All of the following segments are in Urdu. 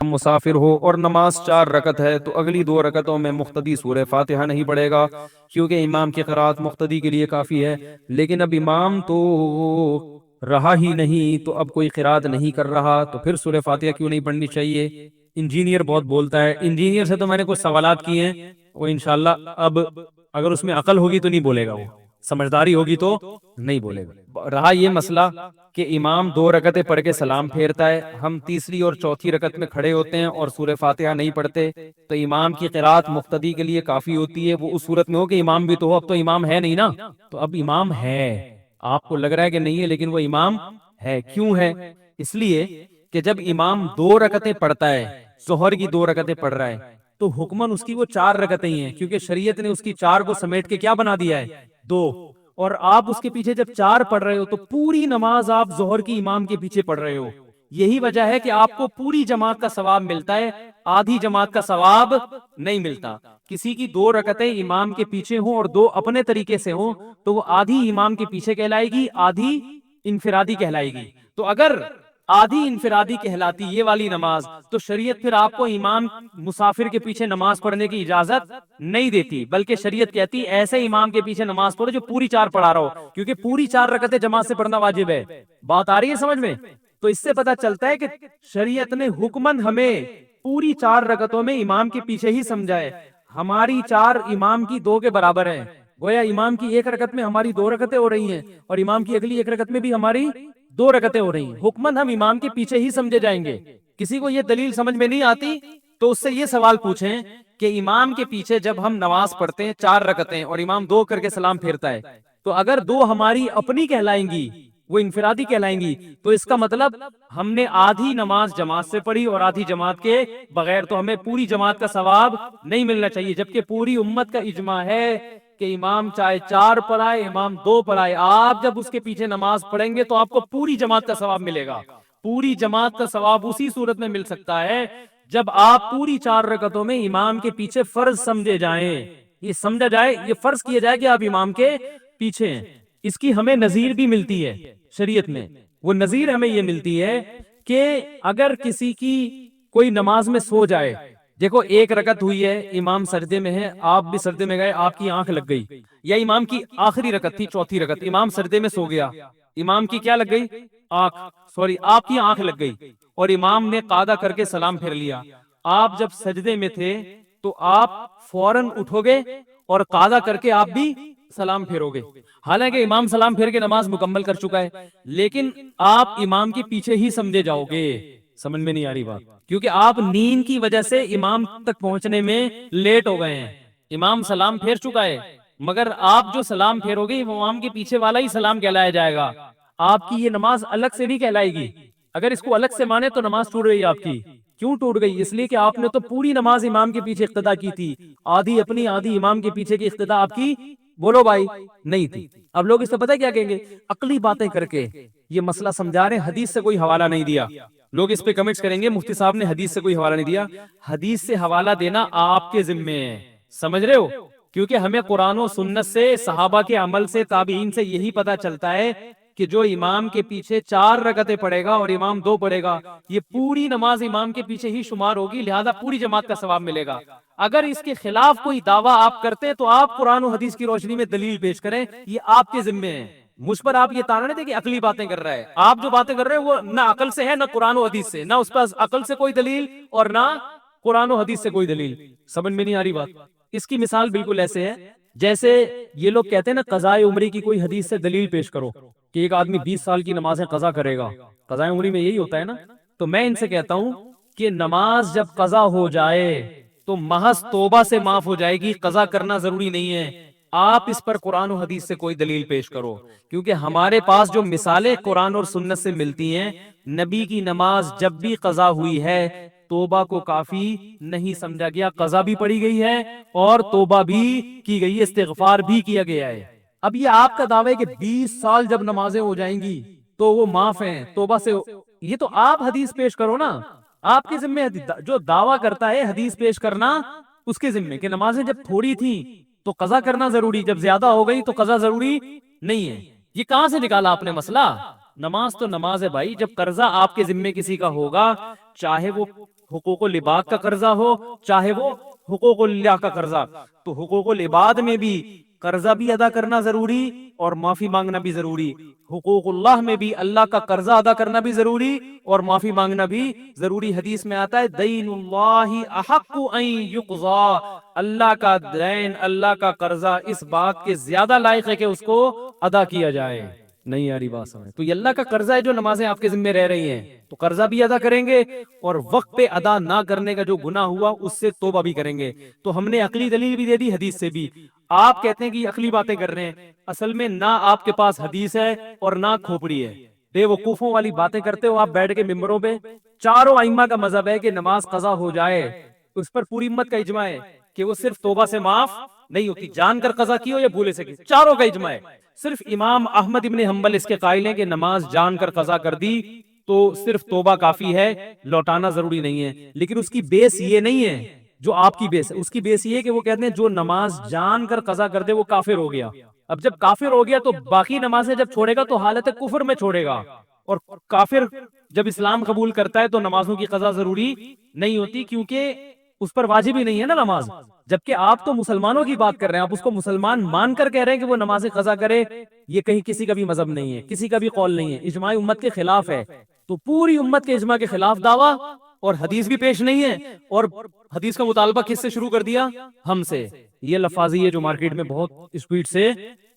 مسافر ہو اور نماز 4 رکعت ہے تو اگلی 2 رکعتوں میں مقتدی سورہ فاتحہ نہیں پڑھے گا، کیونکہ امام کی قرات مقتدی کے لیے کافی ہے۔ لیکن اب امام تو رہا ہی نہیں، تو اب کوئی قرات نہیں کر رہا، تو پھر سورہ فاتحہ کیوں نہیں پڑھنی چاہیے؟ انجینئر بہت بولتا ہے، انجینئر سے تو میں نے کچھ سوالات کیے ہیں، وہ انشاءاللہ اب اگر اس میں عقل ہوگی تو نہیں بولے گا، وہ سمجھداری ہوگی تو نہیں بولے گا۔ رہا یہ مسئلہ کہ امام 2 رکعتیں پڑھ کے سلام پھیرتا ہے، ہم تیسری اور چوتھی رکعت میں کھڑے ہوتے ہیں اور سورہ فاتحہ نہیں پڑھتے، تو امام کی قرات مقتدی کے لیے کافی ہوتی ہے۔ وہ اس صورت میں ہو کہ امام بھی تو ہو، اب تو امام ہے نہیں نا، تو اب امام ہے، آپ کو لگ رہا ہے کہ نہیں ہے لیکن وہ امام ہے۔ کیوں ہے؟ اس لیے کہ جب امام 2 رکعتیں پڑھتا ہے، ظہر کی 2 رکعتیں پڑھ رہا ہے، تو حکمن اس کی وہ 4 رکعتیں ہی ہیں، کیونکہ شریعت نے اس کی 4 کو سمیٹ کے کیا بنا دیا ہے؟ 2۔ اور آپ اس کے پیچھے جب 4 پڑھ رہے ہو تو پوری نماز آپ ظہر کی امام کے پیچھے پڑھ رہے ہو۔ یہی وجہ ہے کہ آپ کو پوری جماعت کا ثواب ملتا ہے، آدھی جماعت کا ثواب نہیں ملتا۔ کسی کی 2 رکعتیں امام کے پیچھے ہوں اور 2 اپنے طریقے سے ہوں تو وہ آدھی امام کے پیچھے کہلائے گی، آدھی انفرادی کہلائے گی۔ تو اگر آدھی انفرادی کہلاتی یہ والی نماز، تو شریعت پھر آپ کو امام مسافر کے پیچھے نماز پڑھنے کی اجازت نہیں دیتی، بلکہ شریعت کہتی ایسے امام کے پیچھے نماز پڑھو جو پوری 4 پڑھا رہا ہو، کیونکہ پوری 4 رکعتیں جماعت سے پڑھنا واجب ہے۔ بات آ رہی ہے سمجھ میں؟ تو اس سے پتہ چلتا ہے کہ شریعت نے حکمن ہمیں پوری 4 رکعتوں میں امام کے پیچھے ہی سمجھا ہے۔ ہماری 4 امام کی 2 کے برابر ہیں، گویا امام کی 1 رکعت میں ہماری 2 رکعتیں ہو رہی ہیں، اور امام کی اگلی 1 رکعت میں بھی ہماری 2 رکعتیں ہو رہی ہیں۔ حکمن ہم امام کے پیچھے ہی سمجھے جائیں گے۔ کسی کو یہ دلیل سمجھ میں نہیں آتی تو اس سے یہ سوال پوچھیں کہ امام کے پیچھے جب ہم نماز پڑھتے ہیں 4 رکعتیں اور امام 2 کر کے سلام پھیرتا ہے، تو اگر 2 ہماری اپنی کہلائیں گی، وہ انفرادی کہلائیں گی، تو اس کا مطلب ہم نے آدھی نماز جماعت سے پڑھی اور آدھی جماعت کے بغیر، تو ہمیں پوری جماعت کا ثواب نہیں ملنا چاہیے، جبکہ پوری امت کا اجماع ہے کہ امام چاہے 4 پڑھائے، امام 2 پڑھائے، آپ جب اس کے پیچھے نماز پڑھیں گے تو آپ کو پوری جماعت کا ثواب ملے گا۔ پوری جماعت کا ثواب اسی صورت میں مل سکتا ہے جب آپ پوری 4 رکعتوں میں امام کے پیچھے فرض سمجھے جائیں، یہ سمجھا جائے، یہ فرض کیا جائے کہ آپ امام کے پیچھے ہیں۔ اس کی ہمیں نظیر بھی ملتی ہے شریعت میں، وہ نظیر ہمیں یہ ملتی ہے کہ اگر کسی کی کوئی نماز میں سو جائے، دیکھو 1 رکعت ہوئی ہے، امام سجدے میں ہے، آپ بھی سجدے میں گئے، آپ کی آنکھ لگ گئی، یا امام کی آخری رکعت تھی، چوتھی رکعت، امام سجدے میں سو گیا، امام کی کیا لگ گئی؟ آپ کی آنکھ لگ گئی، اور امام نے قاعدہ کر کے سلام پھیر لیا۔ آپ جب سجدے میں تھے تو آپ فوراً اٹھو گے اور قاعدہ کر کے آپ بھی سلام پھیرو گے، حالانکہ امام سلام پھیر کے نماز مکمل کر چکا ہے، لیکن آپ امام کے پیچھے ہی سمجھے جاؤ گے۔ سمجھ میں نہیں آ رہی بات؟ کیونکہ آپ نیند کی وجہ سے امام تک پہنچنے میں لیٹ ہو گئے ہیں، امام سلام پھیر چکا ہے، مگر آپ جو سلام پھیرو گے وہ امام کے پیچھے والا ہی سلام کہلایا جائے گا، آپ کی یہ نماز الگ سے نہیں کہلائے گی۔ اگر اس کو الگ سے مانے تو نماز ٹوٹ گئی آپ کی۔ کیوں ٹوٹ گئی؟ اس لیے کہ آپ نے تو پوری نماز امام کے پیچھے اقتدا کی تھی، آدھی اپنی آدھی امام کے پیچھے کی اقتدا آپ کی، بولو بھائی، نہیں تھی۔ اب لوگ اس سے پتہ کیا کہیں گے؟ عقلی باتیں کر کے یہ مسئلہ سمجھا رہے ہیں، حدیث سے کوئی حوالہ نہیں دیا۔ لوگ اس پہ کمنٹس کریں گے مفتی صاحب نے حدیث سے کوئی حوالہ نہیں دیا۔ حدیث سے حوالہ دینا آپ کے ذمے ہے، سمجھ رہے ہو؟ کیونکہ ہمیں قرآن و سنت سے، صحابہ کے عمل سے، تابعین سے یہی پتہ چلتا ہے کہ جو امام کے پیچھے 4 رکعتیں پڑھے گا اور امام 2 پڑھے گا، یہ پوری نماز امام کے پیچھے ہی شمار ہوگی، لہذا پوری جماعت کا ثواب ملے گا۔ اگر اس کے خلاف کوئی دعویٰ آپ کرتے تو آپ قرآن و حدیث کی روشنی میں دلیل پیش کریں، یہ آپ کے ذمے ہیں۔ مجھ پر آپ یہ تانا نہیں دے کہ عقلی باتیں کر رہا ہے، آپ جو باتیں کر رہے ہیں وہ نہ عقل سے ہے نہ قرآن و حدیث سے، نہ اس پاس عقل سے کوئی دلیل اور نہ قرآن و حدیث سے کوئی دلیل۔ سمجھ میں نہیں آ رہی بات؟ اس کی مثال بالکل ایسے ہے جیسے یہ لوگ کہتے ہیں نا قضاء عمری کی کوئی حدیث سے دلیل پیش کرو کہ ایک آدمی 20 سال کی نمازیں قضا کرے گا، قضاء عمری میں یہی ہوتا ہے نا۔ تو میں ان سے کہتا ہوں کہ نماز جب قضا ہو جائے تو محض توبہ سے معاف ہو جائے گی، قضا کرنا ضروری نہیں ہے۔ آپ اس پر قرآن و حدیث سے کوئی دلیل پیش کرو، کیونکہ ہمارے پاس جو مثالیں قرآن اور سنت سے ملتی ہیں، نبی کی نماز جب بھی قضا ہوئی ہے توبہ کو کافی نہیں سمجھا گیا، قضا بھی پڑھی گئی ہے اور توبہ بھی کی گئی ہے، استغفار بھی کیا گیا ہے۔ اب یہ آپ کا دعویٰ ہے کہ 20 سال جب نمازیں ہو جائیں گی تو وہ معاف ہیں، توبہ سے، یہ تو آپ حدیث پیش کرو نا، آپ کے ذمہ جو دعویٰ کرتا ہے حدیث پیش کرنا اس کے ذمہ، کہ نمازیں جب تھوڑی تھیں تو قضا کرنا ضروری، جب زیادہ ہو گئی تو قضا ضروری نہیں ہے۔ یہ کہاں سے نکالا آپ نے مسئلہ؟ نماز تو نماز ہے بھائی، جب قرضہ آپ کے ذمے کسی کا ہوگا، چاہے وہ حقوق العباد کا قرضہ ہو چاہے وہ حقوق اللہ کا قرضہ، تو حقوق العباد میں بھی قرضہ بھی ادا کرنا ضروری اور معافی مانگنا بھی ضروری، حقوق اللہ میں بھی اللہ کا قرضہ ادا کرنا بھی ضروری اور معافی مانگنا بھی ضروری۔ حدیث میں آتا ہے دین اللہ احق ان یقضى، اللہ کا دین، اللہ کا قرضہ اس بات کے زیادہ لائق ہے کہ اس کو ادا کیا جائے۔ نہیں یاری بات سمجھ، تو یہ اللہ کا قرضہ ہے جو نمازیں آپ کے ذمہ رہ رہی ہیں، تو قرضہ بھی ادا کریں گے اور وقت پہ ادا نہ کرنے کا جو گناہ ہوا اس سے توبہ بھی کریں گے۔ تو ہم نے عقلی دلیل بھی دے دی، حدیث سے بھی۔ آپ کہتے ہیں کہ یہ عقلی باتیں کر رہے ہیں، اصل میں نہ آپ کے پاس حدیث ہے اور نہ کھوپڑی ہے، بے وقوفوں والی باتیں کرتے ہو آپ بیٹھ کے ممبروں پہ۔ چاروں ائمہ کا مذہب ہے کہ نماز قضا ہو جائے، اس پر پوری امت کا اجماع ہے کہ وہ صرف توبہ سے معاف نہیں ہوتی، جان کر قضا کی ہو یا بھولے سے کی، چاروں کا اجماع ہے۔ صرف امام احمد ابن حنبل اس کے قائل ہیں کہ نماز جان کر قضا کر دی تو صرف توبہ کافی ہے، لوٹانا ضروری نہیں ہے۔ لیکن اس کی بیس یہ نہیں ہے جو آپ کی بیس ہے، اس کی بیس یہ ہے کہ وہ کہتے ہیں جو نماز جان کر قضا کر دے وہ کافر ہو گیا۔ اب جب کافر ہو گیا تو باقی نمازیں جب چھوڑے گا تو حالت کفر میں چھوڑے گا، اور کافر جب اسلام قبول کرتا ہے تو نمازوں کی قضا ضروری نہیں ہوتی، کیونکہ اس پر واجب ہی نہیں ہے نا نماز۔ جبکہ آپ تو مسلمانوں کی بات کر رہے ہیں، آپ اس کو مسلمان مان کر کہہ رہے ہیں کہ وہ نماز قضا کرے، یہ کہیں کسی کا بھی مذہب نہیں ہے، کسی کا بھی قول نہیں ہے، اجماع امت کے خلاف ہے۔ تو پوری امت کے اجماع کے خلاف دعویٰ، اور حدیث بھی پیش نہیں ہے، اور حدیث کا مطالبہ کس سے شروع کر دیا؟ ہم سے۔ یہ لفاظی ہے جو مارکیٹ میں بہت اسپیڈ سے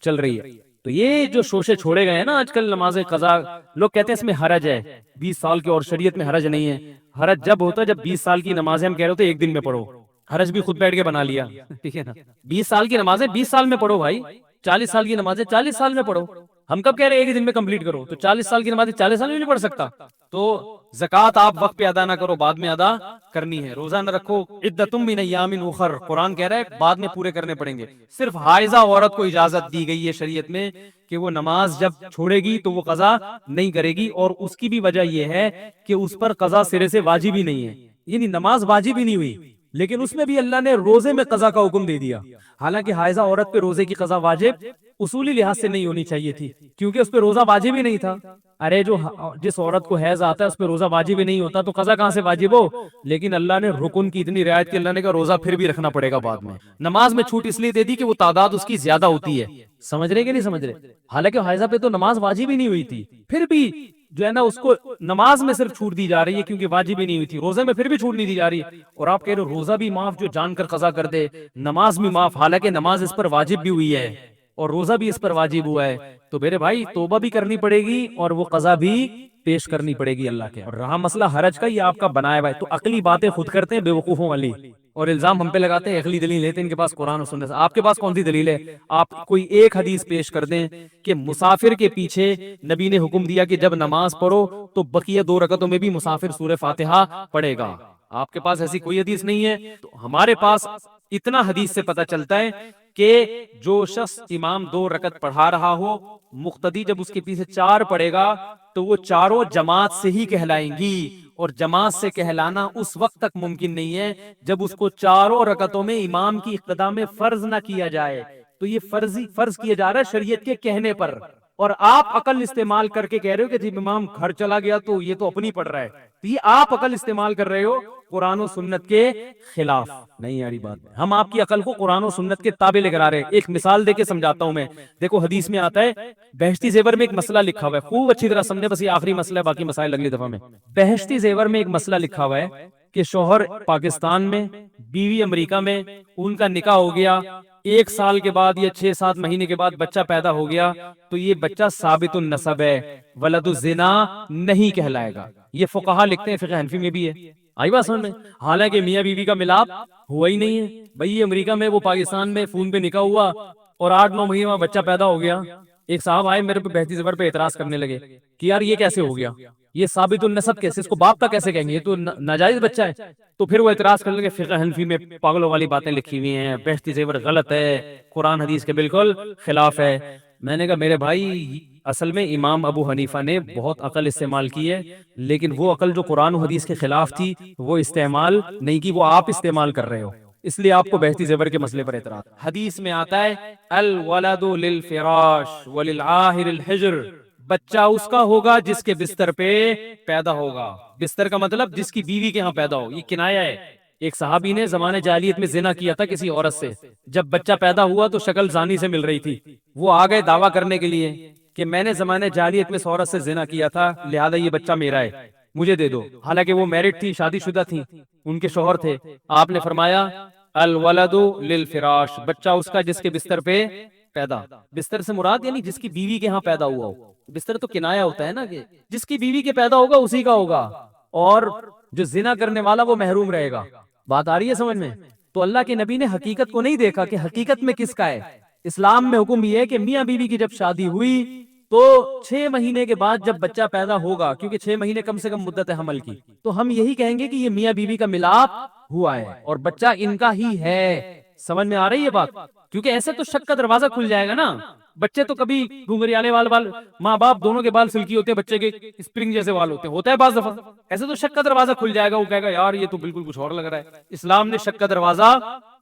چل رہی ہے۔ تو یہ جو شوشے چھوڑے گئے ہیں نا آج کل نماز قضا، لوگ کہتے ہیں اس میں حرج ہے 20 سال کے، اور شریعت میں حرج نہیں ہے۔ حرج جب ہوتا ہے جب 20 سال کی نمازیں ہم کہہ رہے ہوتے ایک دن میں پڑھو، حرج بھی خود بیٹھ کے بنا لیا، ٹھیک ہے نا۔ 20 سال کی نمازیں 20 سال میں پڑھو بھائی، 40 سال کی نمازیں 40 سال میں پڑھو۔ ہم کب کہہ رہے ہیں ایک ہی دن میں کمپلیٹ کرو؟ تو 40 سال کی نمازیں 40 سال میں نہیں پڑھ سکتا۔ تو زکوٰۃ آپ وقت پہ ادا نہ کرو، بعد میں ادا کرنی ہے۔ روزہ نہ رکھو، عدتم من ایام اخر، قرآن کہہ رہا ہے بعد میں پورے کرنے پڑیں گے۔ صرف حائضہ عورت کو اجازت دی گئی ہے شریعت میں کہ وہ نماز جب چھوڑے گی تو وہ قضا نہیں کرے گی، اور اس کی بھی وجہ یہ ہے کہ اس پر قضا سرے سے واجب ہی نہیں ہے، یعنی نماز واجب ہی نہیں ہوئی، لیکن اس میں بھی اللہ نے روزے میں قضا کا حکم دے دیا۔ حالانکہ حائضہ عورت پہ روزے کی قضا واجب اصولی لحاظ سے نہیں ہونی چاہیے تھی، کیونکہ اس پہ روزہ واجب ہی نہیں تھا۔ ارے جس عورت کو حیض آتا ہے اس پہ روزہ واجب ہی نہیں ہوتا تو قضا کہاں سے واجب ہو؟ لیکن اللہ نے رکن کی اتنی رعایت کی، اللہ نے کہا روزہ پھر بھی رکھنا پڑے گا بعد میں۔ نماز میں چھوٹ اس لیے دے دی کہ وہ تعداد اس کی زیادہ ہوتی ہے، سمجھ رہے کہ نہیں سمجھ رہے؟ حالانکہ حائضہ پہ تو نماز واجب ہی نہیں ہوئی تھی، پھر بھی جو ہے نا اس کو نماز میں صرف چھوٹ دی جا رہی ہے کیونکہ واجب ہی نہیں ہوئی تھی، روزے میں پھر بھی چھوٹ نہیں دی جا رہی۔ اور آپ کہہ رہے ہو روزہ بھی معاف جو جان کر قضا کر دے، نماز بھی معاف، حالانکہ نماز اس پر واجب بھی ہوئی ہے اور روزہ بھی اس پر واجب ہوا ہے۔ تو میرے بھائی توبہ بھی کرنی پڑے گی اور وہ قضا بھی پیش کرنی پڑے گی اللہ کے۔ اور رہا مسئلہ حرج کا، یہ آپ کا بنایا ہوا ہے، تو عقلی باتیں خود کرتے ہیں بے وقوفوں والی، اور الزام ہم پہ لگاتے ہیں عقلی دلیل لیتے ہیں ان کے پاس قرآن و سنت۔ آپ کے پاس کون سی دلیل ہے؟ آپ کوئی ایک حدیث پیش کر دیں کہ مسافر کے پیچھے نبی نے حکم دیا کہ جب نماز پڑھو تو بقیہ 2 رکعتوں میں بھی مسافر سورہ فاتحہ پڑھے گا۔ آپ کے پاس ایسی کوئی حدیث نہیں ہے۔ تو ہمارے پاس اتنا حدیث سے پتہ چلتا ہے کہ جو شخص امام 2 رکعت پڑھا رہا ہو، مقتدی جب اس کے پیچھے 4 پڑھے گا تو وہ چاروں جماعت سے ہی کہلائیں گی، اور جماعت سے کہلانا اس وقت تک ممکن نہیں ہے جب اس کو 4 رکعتوں میں امام کی اقتداء میں فرض نہ کیا جائے۔ تو یہ فرض کیا جا رہا ہے شریعت کے کہنے پر، اور آپ عقل استعمال کر کے کہہ رہے ہو کہ جب امام گھر چلا گیا تو یہ تو اپنی پڑھ رہا ہے، تو یہ آپ عقل استعمال کر رہے ہو قرآن و سنت کے خلاف۔ نہیں یاری بات، ہم آپ کی عقل کو قرآن و سنت کے تابع لے کر آ رہے ہیں۔ ایک مثال دے کے سمجھاتا ہوں میں، دیکھو حدیث میں آتا ہے، بہشتی زیور میں ایک مسئلہ لکھا ہوا ہے، خوب اچھی طرح سمجھے، بس یہ آخری مسئلہ ہے، باقی مسائل اگلی دفعہ میں۔ بہشتی زیور میں ایک مسئلہ لکھا ہوا ہے کہ شوہر پاکستان میں، بیوی امریکہ میں، ان کا نکاح ہو گیا، 1 سال کے بعد یا 6-7 مہینے کے بعد بچہ پیدا ہو گیا، تو یہ بچہ ثابت النسب ہے، ولد الزنا نہیں کہلائے گا۔ یہ فقہا لکھتے ہیں، فقہ حنفی میں بھی ہے، آئی بات سمجھ میں؟ حالانکہ میاں بیوی کا ملاپ ہوا ہی نہیں ہے، بھئی یہ امریکہ میں وہ پاکستان میں، فون پہ نکاح ہوا اور 8-9 مہینے میں بچہ پیدا ہو گیا۔ ایک صاحب آئے میرے پہ بہشتی زیور پہ اعتراض کرنے لگے کہ یار یہ کیسے ہو گیا، یہ ثابت النسب کیسے، اس کو باپ کا کیسے کہیں گے، یہ تو ناجائز بچہ ہے۔ تو پھر وہ اعتراض کرنے لگے فقہ حنفی میں پاگلوں والی باتیں لکھی ہوئی ہیں، بہشتی زیور غلط ہے، قرآن حدیث کے بالکل خلاف ہے۔ میں نے کہا میرے بھائی اصل میں امام ابو حنیفہ نے بہت عقل استعمال کی ہے، لیکن وہ عقل جو قرآن و حدیث کے خلاف تھی وہ استعمال نہیں کی، وہ آپ استعمال کر رہے ہو، اس لیے آپ کو بہشتی زیور کے مسئلے پر اعتراض۔ حدیث میں آتا ہے الولد للفراش وللعاہر الحجر، بچہ اس کا ہوگا جس کے بستر پہ پیدا ہوگا. بستر کا مطلب جس کی بیوی کے ہاں پیدا ہو. یہ کنایا ہے. ایک صحابی نے زمانے جاہلیت میں زنا کیا تھا کسی عورت سے. جب بچہ پیدا ہوا تو شکل زانی سے مل رہی تھی. وہ آ گئے دعویٰ کرنے کے لیے کہ میں نے زمانے جاہلیت میں اس عورت سے زنا کیا تھا, لہذا یہ بچہ میرا ہے, مجھے دے دو. حالانکہ وہ میرڈ تھی, شادی شدہ تھی, ان کے شوہر تھے. آپ نے فرمایا الولد للفراش, بچہ اس کا جس کے بستر پہ پیدا. بستر سے مراد یعنی جس کی بیوی کے ہاں پیدا ہوا ہو. بستر تو کنایا ہوتا ہے نا, کہ جس کی بیوی کے پیدا ہوگا اسی کا ہوگا, اور جو زنا کرنے والا وہ محروم رہے گا. بات آ رہی ہے سمجھ میں؟ تو اللہ کے نبی نے حقیقت کو نہیں دیکھا کہ حقیقت میں کس کا ہے. اسلام میں حکم یہ ہے کہ میاں بیوی کی جب شادی ہوئی تو 6 مہینے کے بعد جب بچہ پیدا ہوگا, کیونکہ 6 مہینے کم سے کم مدت ہے حمل کی, تو ہم یہی کہیں گے کہ یہ میاں بیوی کا ملاپ ہوا ہے اور بچہ ان کا ہی ہے. سمجھ میں آ رہی ہے بات؟ کیونکہ ایسے تو شک کا دروازہ کھل جائے گا نا. بچے تو کبھی گھنگریالے وال ماں باپ دونوں کے بال سلکی ہوتے ہیں, بچے کے اسپرنگ جیسے وال ہوتا ہے بعض دفعہ. ایسے تو شک کا دروازہ کھل جائے گا, وہ کہے گا یار یہ تو بالکل کچھ اور لگ رہا ہے. اسلام نے شک کا دروازہ,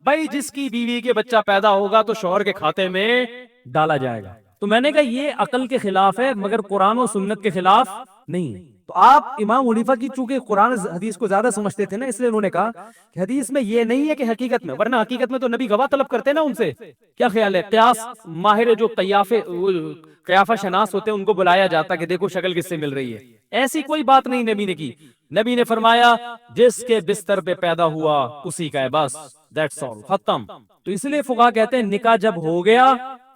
بھائی جس کی بیوی کے بچہ پیدا ہوگا تو شوہر کے کھاتے میں ڈالا جائے گا. تو میں نے کہا یہ عقل کے خلاف ہے مگر قرآن و سنت کے خلاف نہیں. تو آپ امام حنیفہ کی چونکہ قرآن حدیث کو زیادہ سمجھتے تھے نا, اس لیے انہوں نے کہا کہ حدیث میں یہ نہیں ہے کہ حقیقت میں, ورنہ حقیقت میں تو نبی گواہ طلب کرتے نا ان سے. کیا خیال ہے؟ قیاس ماہر جو قیافہ شناس ہوتے ہیں ان کو بلایا جاتا کہ دیکھو شکل کس سے مل رہی ہے. ایسی کوئی بات نہیں نبی نے کی. نبی نے فرمایا جس کے بستر پہ پیدا ہوا اسی کا ہے, بس دیٹس آل, ختم. تو اس لیے فقہا کہتے ہیں نکاح جب ہو گیا,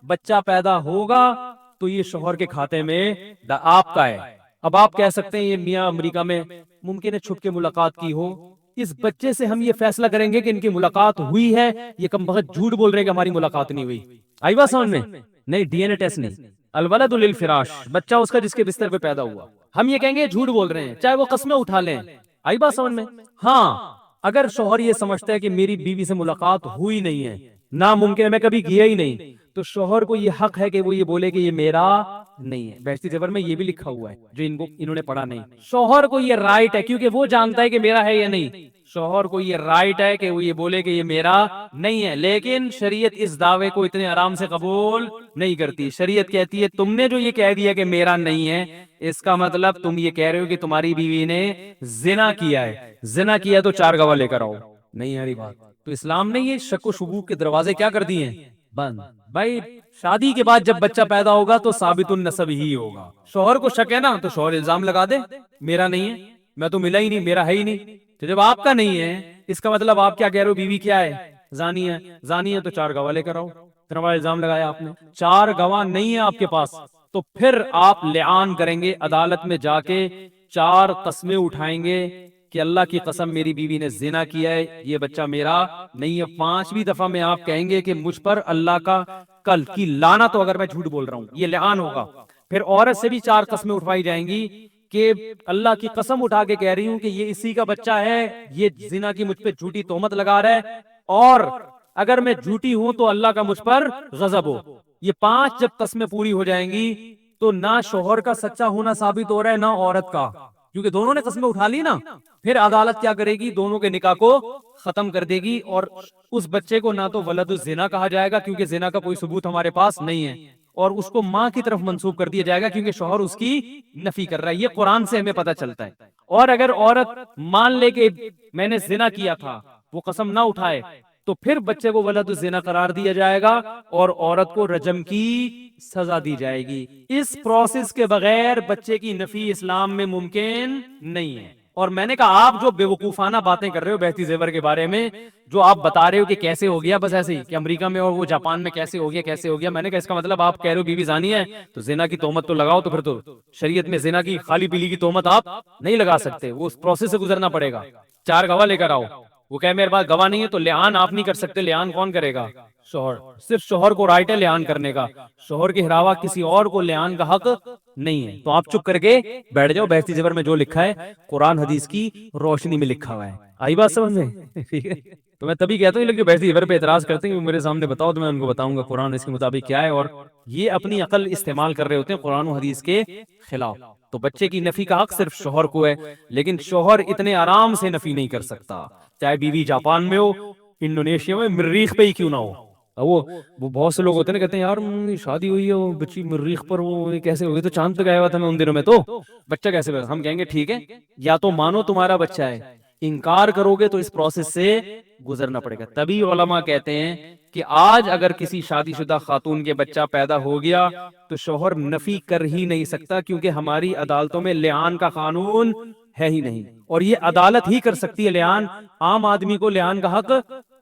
بچہ پیدا ہوگا تو یہ شوہر کے کھاتے میں آپ کا ہے. اب آپ کہہ سکتے ہیں یہ میاں امریکہ میں ممکن ہے چھپ کے ملاقات کی ہو, اس بچے سے ہم یہ فیصلہ کریں گے کہ ان کی ملاقات ہوئی ہے, یہ کم بخت جھوٹ بول رہے ہیں کہ ہماری ملاقات نہیں ہوئی. آئی بات سمجھ میں؟ نہیں, ڈی این اے ٹیسٹ نہیں. الولد للفراش, بچہ اس کا جس کے بستر پہ پیدا ہوا. ہم یہ کہیں گے جھوٹ بول رہے ہیں چاہے وہ قسمیں اٹھا لیں. آئی بات سمجھ میں؟ ہاں, اگر شوہر یہ سمجھتا ہے کہ میری بیوی سے ملاقات ہوئی نہیں ہے, ناممکن ہے, میں کبھی گیا ہی نہیں, تو شوہر کو یہ حق ہے کہ وہ یہ بولے کہ یہ میرا نہیں ہے. بہشتی زیور میں یہ بھی لکھا ہوا ہے جو انہوں نے پڑھا نہیں. شوہر کو یہ رائٹ ہے کیونکہ وہ جانتا ہے کہ میرا ہے یا نہیں. شوہر کو یہ رائٹ ہے کہ وہ یہ بولے کہ یہ میرا نہیں ہے. لیکن شریعت اس دعوے کو اتنے آرام سے قبول نہیں کرتی. شریعت کہتی ہے تم نے جو یہ کہہ دیا کہ میرا نہیں ہے, اس کا مطلب تم یہ کہہ رہے ہو کہ تمہاری بیوی نے زنا کیا ہے. زنا کیا تو 4 گواہ لے کر آؤ. نہیں ہے بات. تو اسلام نے یہ شک و شبوک کے دروازے کیا کر دیے ہیں؟ بند. بھائی شادی کے بعد جب بچہ پیدا ہوگا تو ثابت النسب ہی ہوگا. شوہر کو شک ہے نا تو شوہر الزام لگا دے میرا نہیں ہے, میں تو ملا ہی نہیں, میرا ہے ہی نہیں. تو جب آپ کا نہیں ہے اس کا مطلب آپ کیا کہہ رہے ہو, بیوی کیا ہے؟ زانی ہے. زانی ہے تو 4 گواہ لے کر آؤ. تمہارا الزام لگایا آپ نے, 4 گواہ نہیں ہے آپ کے پاس, تو پھر آپ لعان کریں گے عدالت میں جا کے, 4 قسمیں اٹھائیں گے کہ اللہ کی قسم میری بیوی نے زنا کیا ہے, یہ بچہ میرا نہیں ہے. 5ویں دفعہ میں آپ کہیں گے کہ مجھ پر اللہ کا کل کی لعنت ہو اگر میں جھوٹ بول رہا ہوں, یہ لعان ہوگا. پھر عورت سے بھی 4 قسمیں اٹھوائی جائیں گی کہ اللہ کی قسم اٹھا کے کہہ رہی ہوں کہ یہ اسی کا بچہ ہے, یہ زنا کی مجھ پہ جھوٹی تہمت لگا رہا ہے, اور اگر میں جھوٹی ہوں تو اللہ کا مجھ پر غضب ہو. یہ 5 جب قسمیں پوری ہو جائیں گی تو نہ شوہر کا سچا ہونا ثابت ہو رہا ہے نہ عورت کا, کیونکہ دونوں نے قسمیں اٹھا لی نا. پھر عدالت کیا کرے گی, دونوں کے نکاح کو ختم کر دے گی, اور اس بچے کو نہ تو ولد الزنا کہا جائے گا کیونکہ زنا کا کوئی ثبوت ہمارے پاس نہیں ہے, اور اس کو ماں کی طرف منسوب کر دیا جائے گا کیونکہ شوہر اس کی نفی کر رہا ہے. یہ قرآن سے ہمیں پتہ چلتا ہے. اور اگر عورت مان لے کہ میں نے زنا کیا تھا, وہ قسم نہ اٹھائے, تو پھر بچے کو ولد الزنا قرار دیا جائے گا اور عورت کو رجم کی سزا دی جائے گی. اس پروسیس کے بغیر بچے کی نفی اسلام میں ممکن نہیں ہے. اور میں نے کہا آپ جو بے وقوفانہ باتیں کر رہے ہو بہتی زیور کے بارے میں, جو آپ بتا رہے ہو کہ کیسے ہو گیا, بس ایسے ہی کہ امریکہ میں اور وہ جاپان میں کیسے ہو گیا, میں نے کہا اس کا مطلب آپ کہہ رہے ہو بیوی زانی ہے تو زنا کی تہمت تو لگاؤ, تو پھر تو شریعت میں زنا کی خالی پیلی کی تہمت آپ نہیں لگا سکتے, وہ اس پروسیس سے گزرنا پڑے گا. 4 گواہ لے کر آؤ. وہ کہے میرے پاس گواہ نہیں ہے, تو لعان آپ نہیں کر سکتے. لعان کون کرے گا؟ شوہر. صرف شوہر کو رائٹ ہے لعان کرنے کا, شوہر کے علاوہ کسی اور کو لعان کا حق نہیں ہے. تو آپ چپ کر کے بیٹھ جاؤ, بہشتی زیور میں جو لکھا ہے قرآن حدیث کی روشنی میں لکھا ہوا ہے. آئی بات سمجھ میں؟ ٹھیک ہے. تو میں تبھی کہتا ہوں یہ لوگ جو بہشتی زیور پہ اعتراض کرتے ہیں میرے سامنے بتاؤ تو میں ان کو بتاؤں گا قرآن اس کے مطابق کیا ہے, اور یہ اپنی عقل استعمال کر رہے ہوتے ہیں قرآن و حدیث کے خلاف. تو بچے کی نفی کا حق صرف شوہر کو ہے, لیکن شوہر اتنے آرام سے نفی نہیں کر سکتا, چاہے بیوی جاپان میں ہو, انڈونیشیا میں, مریخ پہ ہی کیوں نہ ہو. وہ بہت سے لوگ ہوتے ہیں نا، کہتے ہیں یار شادی ہوئی ہے وہ بچی مریخ پر، وہ یہ کیسے ہوگی، تو چاند پہ گیا ہوا تھا میں ان دنوں میں، تو بچہ کیسے ہوگا؟ ہم کہیں گے ٹھیک ہے، یا تو مانو تمہارا بچہ ہے، انکار کرو گے تو اس پروسیس سے گزرنا پڑے گا۔ تبھی علماء کہتے ہیں کہ آج اگر کسی شادی شدہ خاتون کے بچہ پیدا ہو گیا تو شوہر نفی کر ہی نہیں سکتا، کیونکہ ہماری عدالتوں میں لعان کا قانون ہے ہی نہیں، اور یہ عدالت ہی کر سکتی ہے لعان، عام آدمی کو لعان کا حق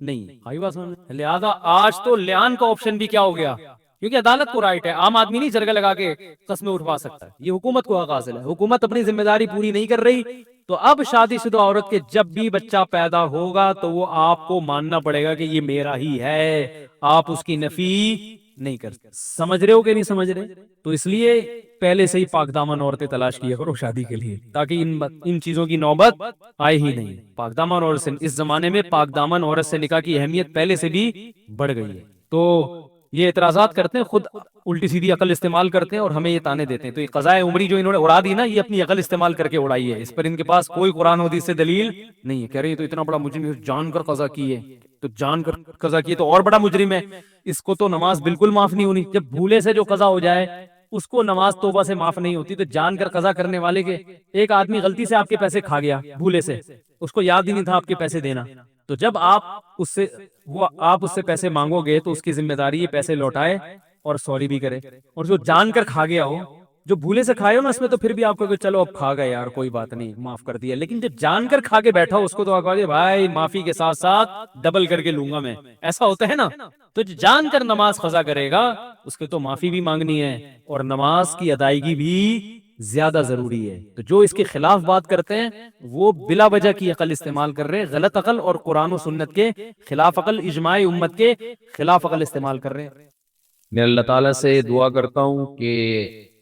نہیں۔ آئی بات سمجھ میں؟ لہذا آج تو لعان کا آپشن بھی کیا ہو گیا، کیونکہ عدالت کو رائٹ ہے، عام آدمی نہیں جرگہ لگا کے قسمیں اٹھوا سکتا ہے، یہ حکومت کو حق حاصل ہے، حکومت اپنی ذمہ داری پوری نہیں کر رہی، تو اب شادی شدہ عورت کے جب بھی بچہ پیدا ہوگا تو وہ آپ کو ماننا پڑے گا کہ یہ میرا ہی ہے، آپ اس کی نفی نہیں کر سکتے۔ سمجھ رہے ہو کہ نہیں سمجھ رہے؟ تو اس لیے پہلے سے ہی پاک دامن عورتیں تلاش کیا کرو شادی کے لیے، تاکہ ان چیزوں کی نوبت آئے ہی نہیں۔ پاک دامن عورت سے اس زمانے میں پاک دامن عورت سے نکاح کی اہمیت پہلے سے بھی بڑھ گئی ہے۔ تو یہ اعتراضات کرتے ہیں، خود الٹی سیدھی عقل استعمال کرتے ہیں اور ہمیں یہ تانے دیتے ہیں۔ تو یہ قضائے عمری جو انہوں نے اڑا دی نا، یہ اپنی عقل استعمال کر کے اڑائی ہے، اس پر ان کے پاس کوئی قرآن حدیث سے دلیل نہیں ہے۔ کہہ رہے ہیں تو اتنا بڑا مجرم ہے، جان کر قضا کی ہے، تو جان کر قضا کی ہے تو اور بڑا مجرم ہے، اس کو تو نماز بالکل معاف نہیں ہونی۔ جب بھولے سے جو قضا ہو جائے اس کو نماز توبہ سے معاف نہیں ہوتی، تو جان کر قضا کرنے والے کے، ایک آدمی غلطی سے آپ کے پیسے کھا گیا بھولے سے، اس کو یاد ہی نہیں تھا آپ کے پیسے دینا، تو جب آپ اس سے پیسے مانگو گے تو اس کی ذمہ داری یہ پیسے لوٹائے اور سوری بھی کرے۔ اور جو جان کر کھا گیا ہو، جو بھولے سے کھائے ہو نا، اس میں تو پھر بھی آپ کو کہ چلو اب کھا گئے یار کوئی بات نہیں معاف کر دیا، لیکن جو جان کر کھا کے بیٹھا ہو اس کو تو آپ کہو گے بھائی معافی کے ساتھ ساتھ ڈبل کر کے لوں گا میں، ایسا ہوتا ہے نا۔ تو جو جان کر نماز قضا کرے گا اس کے تو معافی بھی مانگنی ہے اور نماز کی ادائیگی بھی زیادہ ضروری ہے۔ تو جو اس کے خلاف بات کرتے ہیں وہ بلا وجہ کی عقل استعمال کر رہے ہیں، غلط عقل، اور قرآن و سنت کے خلاف عقل، اجماع امت کے خلاف عقل استعمال کر رہے ہیں۔ میں اللہ تعالیٰ سے دعا کرتا ہوں کہ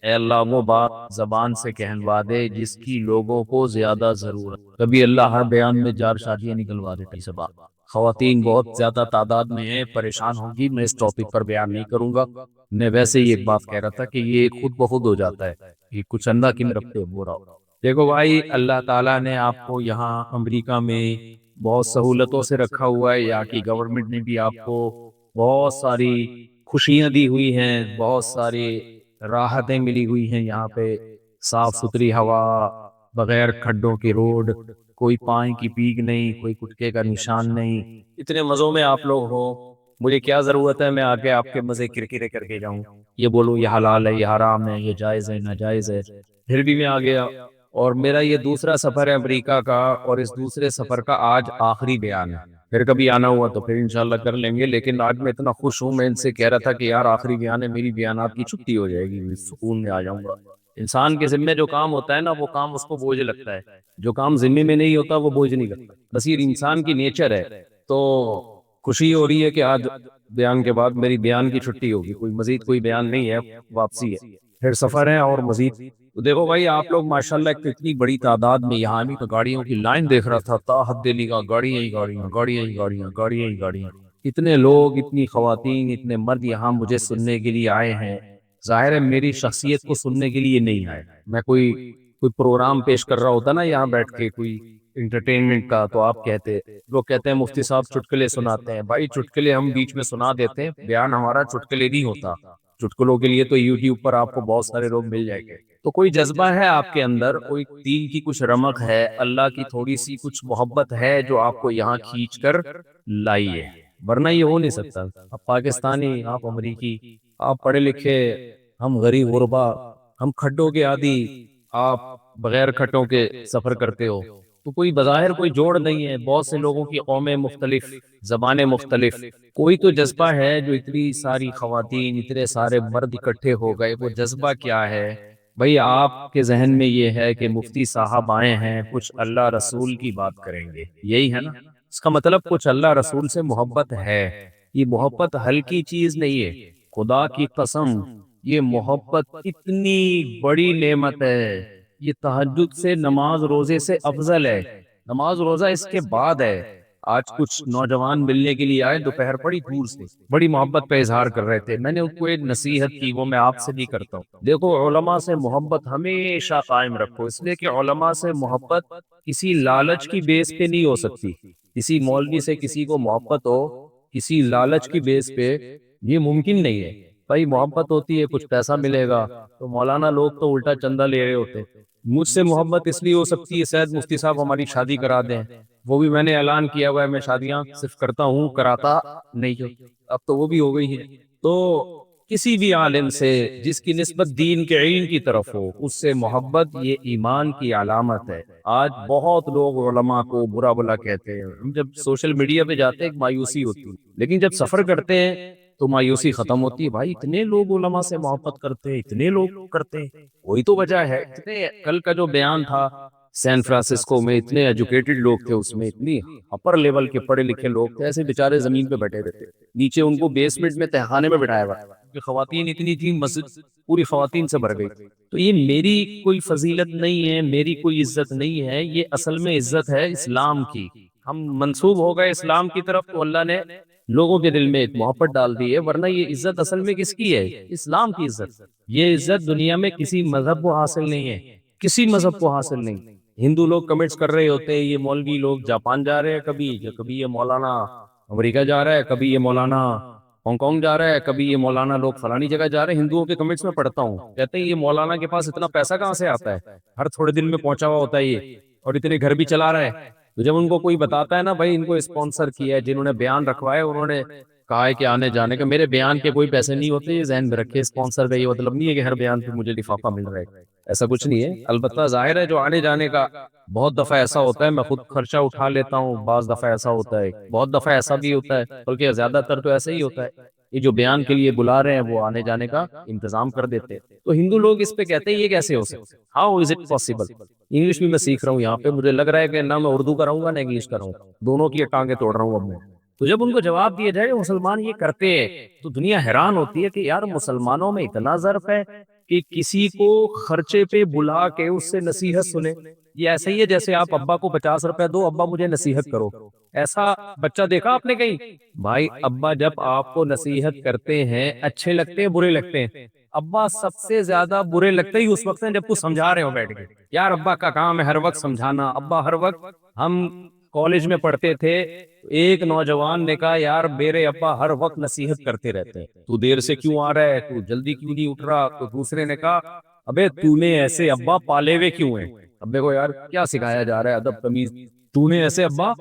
اے اللہ وہ بات زبان سے کہلوا دے جس کی لوگوں کو زیادہ ضرورت۔ کبھی اللہ ہر بیان میں چار شادیاں نکلوا دیتا ہے۔ بات خواتین بہت زیادہ تعداد میں ہیں، پریشان ہوں گی، میں اس ٹاپک پر بیان نہیں کروں گا۔ میں ویسے ہی ایک بات کہہ رہا تھا کہ یہ خود بخود ہو جاتا ہے، یہ کچھ اللہ کی طرف سے ہو رہا ہو۔ دیکھو بھائی، اللہ تعالیٰ نے آپ کو یہاں امریکہ میں بہت سہولتوں سے رکھا ہوا ہے، یہاں کی گورنمنٹ نے بھی آپ کو بہت ساری خوشیاں دی ہوئی ہیں، بہت ساری راحتیں ملی ہوئی ہیں، یہاں پہ صاف ستھری ہوا، بغیر کھڈوں کی روڈ، کوئی پانی کی پیک نہیں، کوئی گٹکے کا نشان نہیں، اتنے مزوں میں آپ لوگ ہو۔ مجھے کیا ضرورت ہے میں آگے آپ کے مزے کرکرے کر کے جاؤں، یہ بولوں یہ حلال ہے یہ حرام ہے یہ جائز ہے ناجائز ہے؟ پھر بھی میں آ گیا، اور میرا یہ دوسرا سفر ہے امریکہ کا، اور اس دوسرے سفر کا آج آخری بیان ہے۔ پھر کبھی آنا ہوا تو پھر انشاءاللہ کر لیں گے، لیکن آج میں اتنا خوش ہوں، میں ان سے کہہ رہا تھا کہ یار آخری بیان ہے، میری بیانات کی چھٹی ہو جائے گی، میں سکون میں آ جاؤں گا۔ انسان کے ذمے جو کام ہوتا ہے نا وہ کام اس کو بوجھ لگتا ہے، جو کام ذمے میں نہیں ہوتا وہ بوجھ نہیں لگتا، بس یہ انسان کی نیچر ہے۔ تو خوشی ہو رہی ہے کہ آج بیان کے بعد میری بیان کی چھٹی ہوگی، کوئی مزید کوئی بیان نہیں ہے، واپسی ہے، پھر سفر ہے اور مزید۔ تو دیکھو بھائی آپ لوگ ماشاءاللہ اتنی بڑی تعداد میں، یہاں بھی تو گاڑیوں کی لائن دیکھ رہا تھا، تا حد دلی کا، گاڑیاں ہی گاڑیاں، گاڑیاں ہی گاڑیاں، گاڑیاں ہی گاڑیاں، اتنے لوگ، اتنی خواتین، اتنے مرد یہاں مجھے سننے کے لیے آئے ہیں۔ ظاہر ہے میری شخصیت کو سننے کے لیے نہیں آئے، میں کوئی پروگرام پیش کر رہا ہوتا نا یہاں بیٹھ کے، کوئی انٹرٹینمنٹ کا، تو آپ کہتے، لوگ کہتے ہیں مفتی صاحب چٹکلے سناتے ہیں۔ بھائی چٹکلے ہم بیچ میں سنا دیتے ہیں، بیان ہمارا چٹکلے نہیں ہوتا، چٹکلوں کے لیے تو یوٹیوب پر آپ کو بہت سارے لوگ مل جائیں گے۔ تو کوئی جذبہ ہے آپ کے اندر، کوئی دین کی کچھ رمق ہے، اللہ کی تھوڑی سی کچھ محبت ہے جو آپ کو یہاں کھینچ کر لائی ہے، ورنہ یہ ہو نہیں سکتا۔ آپ پاکستانی، آپ امریکی، آپ پڑھے لکھے، ہم غریب غربا، ہم کھڈوں کے عادی، آپ بغیر کھڈوں کے سفر کرتے ہو، تو کوئی بظاہر کوئی جوڑ نہیں ہے۔ بہت سے لوگوں کی قومیں مختلف، زبانیں مختلف، کوئی تو جذبہ ہے جو اتنی ساری خواتین، اتنے سارے مرد اکٹھے ہو گئے، وہ جذبہ کیا ہے؟ بھئی آپ کے ذہن میں یہ ہے کہ مفتی صاحب آئے ہیں، کچھ اللہ رسول کی بات کریں گے، یہی ہے نا؟ اس کا مطلب کچھ اللہ رسول سے محبت ہے۔ یہ محبت ہلکی چیز نہیں ہے، خدا کی قسم یہ محبت اتنی بڑی نعمت ہے، یہ تہجد سے، نماز روزے سے افضل ہے، نماز روزہ اس کے بعد ہے۔ آج کچھ نوجوان ملنے کے لیے آئے دوپہر، بڑی دور سے، بڑی محبت پہ اظہار کر رہے تھے، میں نے ان کو ایک نصیحت کی، وہ میں آپ سے بھی کرتا ہوں۔ دیکھو علماء سے محبت ہمیشہ قائم رکھو، اس لیے کہ علماء سے محبت کسی لالچ کی بیس پہ نہیں ہو سکتی۔ کسی مولوی سے کسی کو محبت ہو، کسی لالچ کی بیس پہ یہ ممکن نہیں ہے. بھائی محبت ہوتی ہے, کچھ پیسہ ملے گا, تو مولانا لوگ تو الٹا چندہ لے رہے ہوتے. مجھ سے محبت اس لیے ہو سکتی ہے سید مفتی صاحب ہماری شادی کرا دیں, وہ بھی میں نے اعلان کیا ہوا ہے میں شادیاں صرف کرتا ہوں, کراتا نہیں ہوں, اب تو وہ بھی ہو گئی ہے. تو کسی بھی عالم سے جس کی نسبت دین کے علم کی طرف ہو, اس سے محبت یہ ایمان کی علامت ہے. آج بہت لوگ علماء کو برا بلا کہتے ہیں, ہم جب سوشل میڈیا پہ جاتے ہیں ایک مایوسی ہوتی ہے, لیکن جب سفر کرتے ہیں تو مایوسی ختم ہوتی ہے. بھائی اتنے لوگ علماء سے محبت کرتے ہیں, اتنے لوگ کرتے ہیں, وہی تو وجہ ہے. اتنے کل کا جو بیان تھا سین فرانسسکو میں, اتنے ایجوکیٹڈ لوگ تھے اس میں, اتنی اپر لیول کے پڑھے لکھے لوگ تھے, ایسے بیچارے زمین پہ بیٹھے رہتے, نیچے ان کو بیسمنٹ میں تہخانے میں بٹھایا ہوا, خواتین اتنی تھی, مسجد پوری خواتین سے بھر گئی. تو یہ میری کوئی فضیلت نہیں ہے, میری کوئی عزت نہیں ہے, یہ اصل میں عزت ہے اسلام کی. ہم منسوب ہو گئے اسلام کی طرف تو اللہ نے لوگوں کے دل میں ایک محبت ڈال دی ہے, ورنہ یہ عزت اصل میں کس کی ہے؟ اسلام کی عزت. یہ عزت دنیا میں کسی مذہب کو حاصل نہیں ہے, کسی مذہب کو حاصل نہیں. ہندو لوگ کمنٹس کر رہے ہوتے ہیں یہ مولوی لوگ جاپان جا رہے ہیں, کبھی یہ مولانا امریکہ جا رہا ہے, کبھی یہ مولانا ہانگ کانگ جا رہا ہے, کبھی یہ مولانا لوگ فلانی جگہ جا رہے ہیں. ہندوؤں کے کمنٹس میں پڑھتا ہوں, کہتے ہیں یہ مولانا کے پاس اتنا پیسہ کہاں سے آتا ہے, ہر تھوڑے دن میں پہنچا ہوا ہوتا ہے یہ, اور اتنے گھر بھی چلا رہا ہے. تو جب ان کو کوئی بتاتا ہے نا بھائی ان کو اسپانسر کیا ہے, جنہوں نے بیان رکھوایا انہوں نے کہا ہے کہ آنے جانے کا, میرے بیان کے کوئی پیسے نہیں ہوتے, یہ ذہن میں رکھے. اسپانسر کا یہ مطلب نہیں ہے کہ ہر بیان پہ مجھے لفافہ مل رہا ہے, ایسا کچھ نہیں ہے. البتہ ظاہر ہے جو آنے جانے کا بہت دفعہ ایسا ہوتا ہے میں خود خرچہ اٹھا لیتا ہوں, بعض دفعہ ایسا ہوتا ہے, بہت دفعہ ایسا بھی ہوتا ہے, بلکہ زیادہ تر تو ایسا ہی ہوتا ہے, یہ جو بیان کے لیے بلا رہے ہیں وہ آنے جانے کا انتظام کر دیتے ہیں. تو ہندو لوگ اس پہ کہتے ہیں یہ کیسے ہو سکتا ہے, how is it possible. English بھی میں سیکھ رہا ہوں یہاں پہ, مجھے لگ رہا ہے کہ نہ میں اردو کراؤں گا نہ انگلش کراؤں گا, دونوں کی ٹانگیں توڑ رہا ہوں اب میں. تو جب ان کو جواب دیا جائے مسلمان یہ کرتے ہیں تو دنیا حیران ہوتی ہے کہ یار مسلمانوں میں اتنا ظرف ہے کہ کسی کو خرچے پہ بلا کے اس سے نصیحت سنے. یہ ایسا ہی ہے جیسے آپ ابا کو 50 روپے دو, ابا مجھے نصیحت کرو. ایسا بچہ دیکھا آپ نے کہیں؟ بھائی ابا جب آپ کو نصیحت کرتے ہیں اچھے لگتے ہیں برے لگتے ہیں؟ ابا سب سے زیادہ برے لگتے ہی اس وقت ہیں جب تو سمجھا رہے ہو بیٹھ کے. یار ابا کا کام ہے ہر وقت سمجھانا. ابا ہر وقت, ہم کالج میں پڑھتے تھے, ایک نوجوان نے کہا یار میرے ابا ہر وقت نصیحت کرتے رہتے ہیں, تو دیر سے کیوں آ رہا ہے, تو جلدی کیوں نہیں اٹھ رہا. تو دوسرے نے کہا ابے تو نے ایسے ابا پالے ہوئے کیوں ہیں. ابے کو یار کیا سکھایا جا رہا ہے ادب تمیز, تو نے ایسے ابا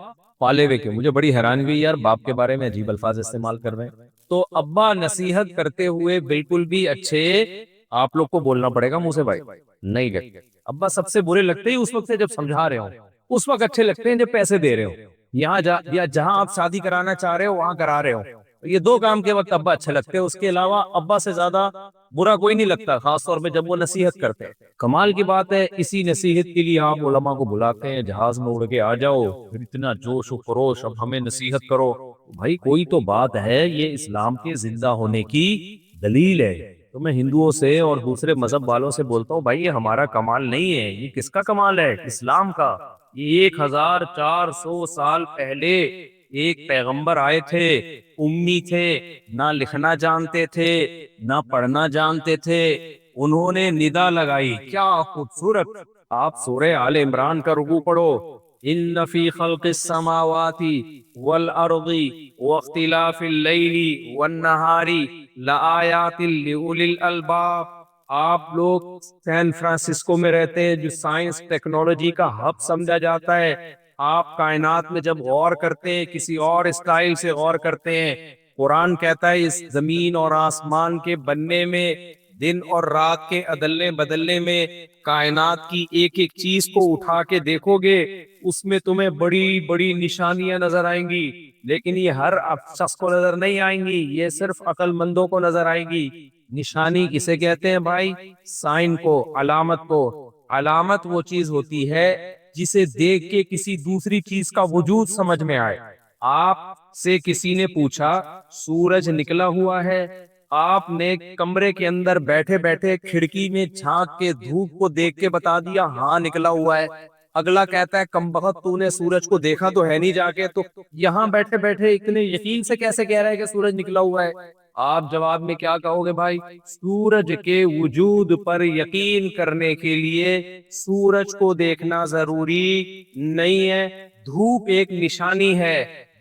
پالے ہوئے کیوں. مجھے بڑی حیرانی ہوئی یار باپ کے بارے میں عجیب الفاظ استعمال کر رہے ہیں. تو ابا نصیحت کرتے ہوئے بالکل بھی اچھے آپ لوگ کو بولنا پڑے گا منہ سے بھائی نہیں لگتے. ابا سب سے برے لگتے ہی اس وقت سے جب سمجھا رہے ہو, اس وقت اچھے لگتے ہیں جب پیسے دے رہے ہو, یا جہاں آپ شادی کرانا چاہ رہے ہو وہاں کرا رہے ہو. یہ دو کام کے وقت ابا اچھے لگتے ہیں, اس کے علاوہ ابا سے زیادہ برا کوئی نہیں لگتا, خاص طور پہ جب وہ نصیحت کرتے ہیں. کمال کی بات ہے اسی نصیحت کے لیے آپ علماء کو بلاتے ہیں, جہاز میں اڑ کے آ جاؤ, پھر اتنا جوش و خروش, اب ہمیں نصیحت کرو. بھائی کوئی تو بات ہے, یہ اسلام کے زندہ ہونے کی دلیل ہے. تو میں ہندوؤں سے اور دوسرے مذہب والوں سے بولتا ہوں بھائی یہ ہمارا کمال نہیں ہے, یہ کس کا کمال ہے؟ اسلام کا. یہ 1400 سال پہلے ایک پیغمبر آئے تھے, امی تھے, نہ لکھنا جانتے تھے نہ پڑھنا جانتے تھے, انہوں نے ندا لگائی. کیا خوبصورت. آپ سورہ آل عمران کا رکوع پڑھو, ان فی خلق السماوات والارض واختلاف اللیل والنہار لآیات لأولی الالباب. آپ لوگ سین فرانسسکو میں رہتے ہیں جو سائنس ٹیکنالوجی کا ہب سمجھا جاتا ہے. آپ کائنات میں جب غور کرتے ہیں کسی اور اسٹائل سے غور کرتے ہیں. قرآن کہتا ہے اس زمین اور آسمان کے بننے میں, دن اور رات کے عدلنے بدلنے میں, کائنات کی ایک ایک چیز کو اٹھا کے دیکھو گے اس میں تمہیں بڑی بڑی نشانیاں نظر آئیں گی, لیکن یہ ہر شخص کو نظر نہیں آئیں گی, یہ صرف عقل مندوں کو نظر آئیں گی. نشانی کسے کہتے ہیں بھائی؟ سائن کو, علامت کو. علامت وہ چیز ہوتی ہے جسے دیکھ کے کسی دوسری چیز کا وجود سمجھ میں آئے. آپ سے کسی نے پوچھا سورج نکلا ہوا ہے, آپ نے کمرے کے اندر بیٹھے بیٹھے کھڑکی میں جھانک کے دھوپ کو دیکھ کے بتا دیا ہاں نکلا ہوا ہے. اگلا کہتا ہے کمبخت تو نے سورج کو دیکھا تو ہے نہیں جا کے, تو یہاں بیٹھے بیٹھے اتنے یقین سے کیسے کہہ رہا ہے کہ سورج نکلا ہوا ہے؟ آپ جواب میں کیا کہو گے بھائی؟ سورج کے وجود پر یقین کرنے کے لیے سورج کو دیکھنا ضروری نہیں ہے, دھوپ ایک نشانی ہے,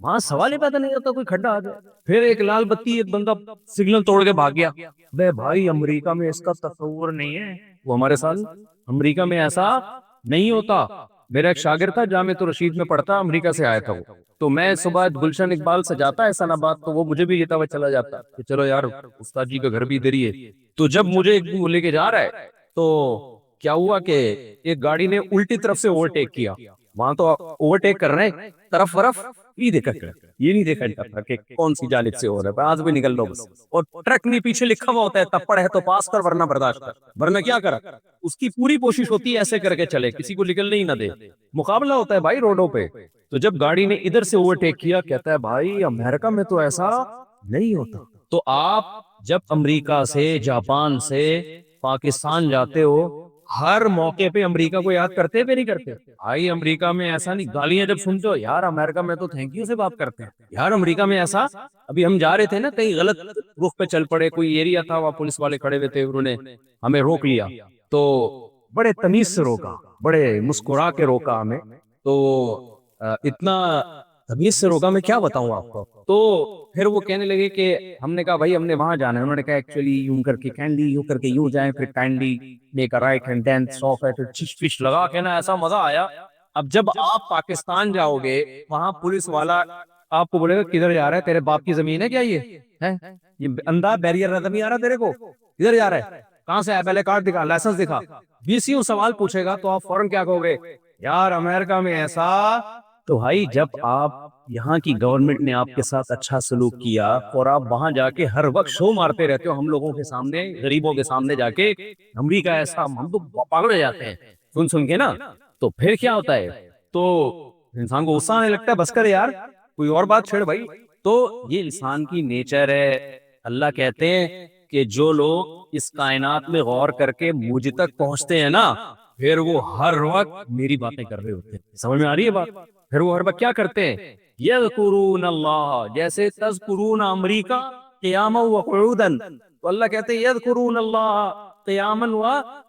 وہاں سوال ہی پیدا نہیں ہوتا کوئی کھڈا آ جائے. پھر ایک لال بتی ایک بندہ سگنل توڑ کے بھاگ گیا. بے بھائی امریکہ میں اس کا تصور نہیں ہے. وہ ہمارے ساتھ امریکہ میں ایسا نہیں ہوتا. میرا ایک شاگرد تھا جامعہ الرشید میں پڑھتا, امریکہ سے آیا تھا وہ. تو میں صبح گلشن اقبال سے جاتا ہے اسلام آباد, تو وہ مجھے بھی یہ چلا جاتا کہ چلو یار استاد جی کا گھر بھی ادھر ہی ہے. تو جب مجھے ایک دن وہ لے کے جا رہا ہے تو کیا ہوا کہ ایک گاڑی نے الٹی طرف سے اوورٹیک کیا. وہاں تو اوورٹیک کر رہے ہیں طرف یہ دیکھا یہ نہیں دیکھا جاتا کہ کون سی جانب سے ہو رہا ہے, آج بھی نکل لو بس. اور ٹرک نہیں پیچھے لکھا ہوا ہوتا ہے تپڑ ہے تو پاس کر ورنہ برداشت کر, ورنہ کیا کرا. اس کی پوری کوشش ہوتی ہے ایسے کر کے چلے کسی کو نکلنے ہی نہ دے. مقابلہ ہوتا ہے بھائی روڈوں پہ. تو جب گاڑی نے ادھر سے اوورٹیک کیا کہتا ہے بھائی امریکہ میں تو ایسا نہیں ہوتا. تو آپ جب امریکہ سے جاپان سے پاکستان جاتے ہو ہر موقع پہ امریکہ کو یاد کرتے پہ نہیں کرتے. بھائی امریکہ میں ایسا نہیں, گالیاں جب سنتے ہو یار امریکہ میں تو تھینک یو سے بات کرتے ہیں یار. امریکہ میں ایسا, ابھی ہم جا رہے تھے نا کہیں غلط رخ پہ چل پڑے, کوئی ایریا تھا وہاں پولیس والے کھڑے ہوئے تھے, انہوں نے ہمیں روک لیا تو بڑے تمیز سے روکا, بڑے مسکرا کے روکا ہمیں. تو اتنا تمیز سے روکا, میں کیا بتاؤں آپ کو. تو پھر وہ کہنے لگے کہ ہم نے کہا بھائی ہم نے وہاں جانا ہے. انہوں نے کہا ایکچولی یوں کر کے کینڈلی یوں کر کے یوں جائیں, پھر kindly make a right hand then stop ہے, پھر چش فش لگا کے نا ایسا مزہ آیا. اب جب آپ پاکستان جاؤ گے وہاں پولیس والا آپ کو بولے گا کدھر جا رہا ہے, تیرے باپ کی زمین ہے کیا یہ اندھا بیریئر نظر نہیں آ رہا تیرے کو, کدھر جا رہا ہے, کہاں سے ہے, پہلے کارڈ دکھا, لائسنس دکھا. 20 سوال پوچھے گا تو آپ فوراً کیا کہو گے, یار امریکہ میں ایسا. تو بھائی جب آپ یہاں کی گورنمنٹ نے آپ کے ساتھ اچھا سلوک کیا اور آپ وہاں جا کے ہر وقت شو مارتے رہتے ہو ہم لوگوں کے سامنے, غریبوں کے سامنے جا کے امریکہ ایسا, ہم تو پاگل ہو جاتے ہیں سن کے نا. تو پھر کیا ہوتا ہے, تو انسان کو غصہ آنے لگتا ہے, بس کر یار کوئی اور بات چھیڑ بھائی. تو یہ انسان کی نیچر ہے. اللہ کہتے ہیں کہ جو لوگ اس کائنات میں غور کر کے مجھ تک پہنچتے ہیں نا پھر وہ ہر وقت میری باتیں کر رہے ہوتے ہیں. سمجھ میں آ رہی ہے بات. پھر وہ ہر وقت کیا کرتے ہیں, یذکرون اللہ, جیسے تذکرون امریکہ قیاما و قعودا. تو اللہ کہتے ہیں یذکرون اللہ قیاما و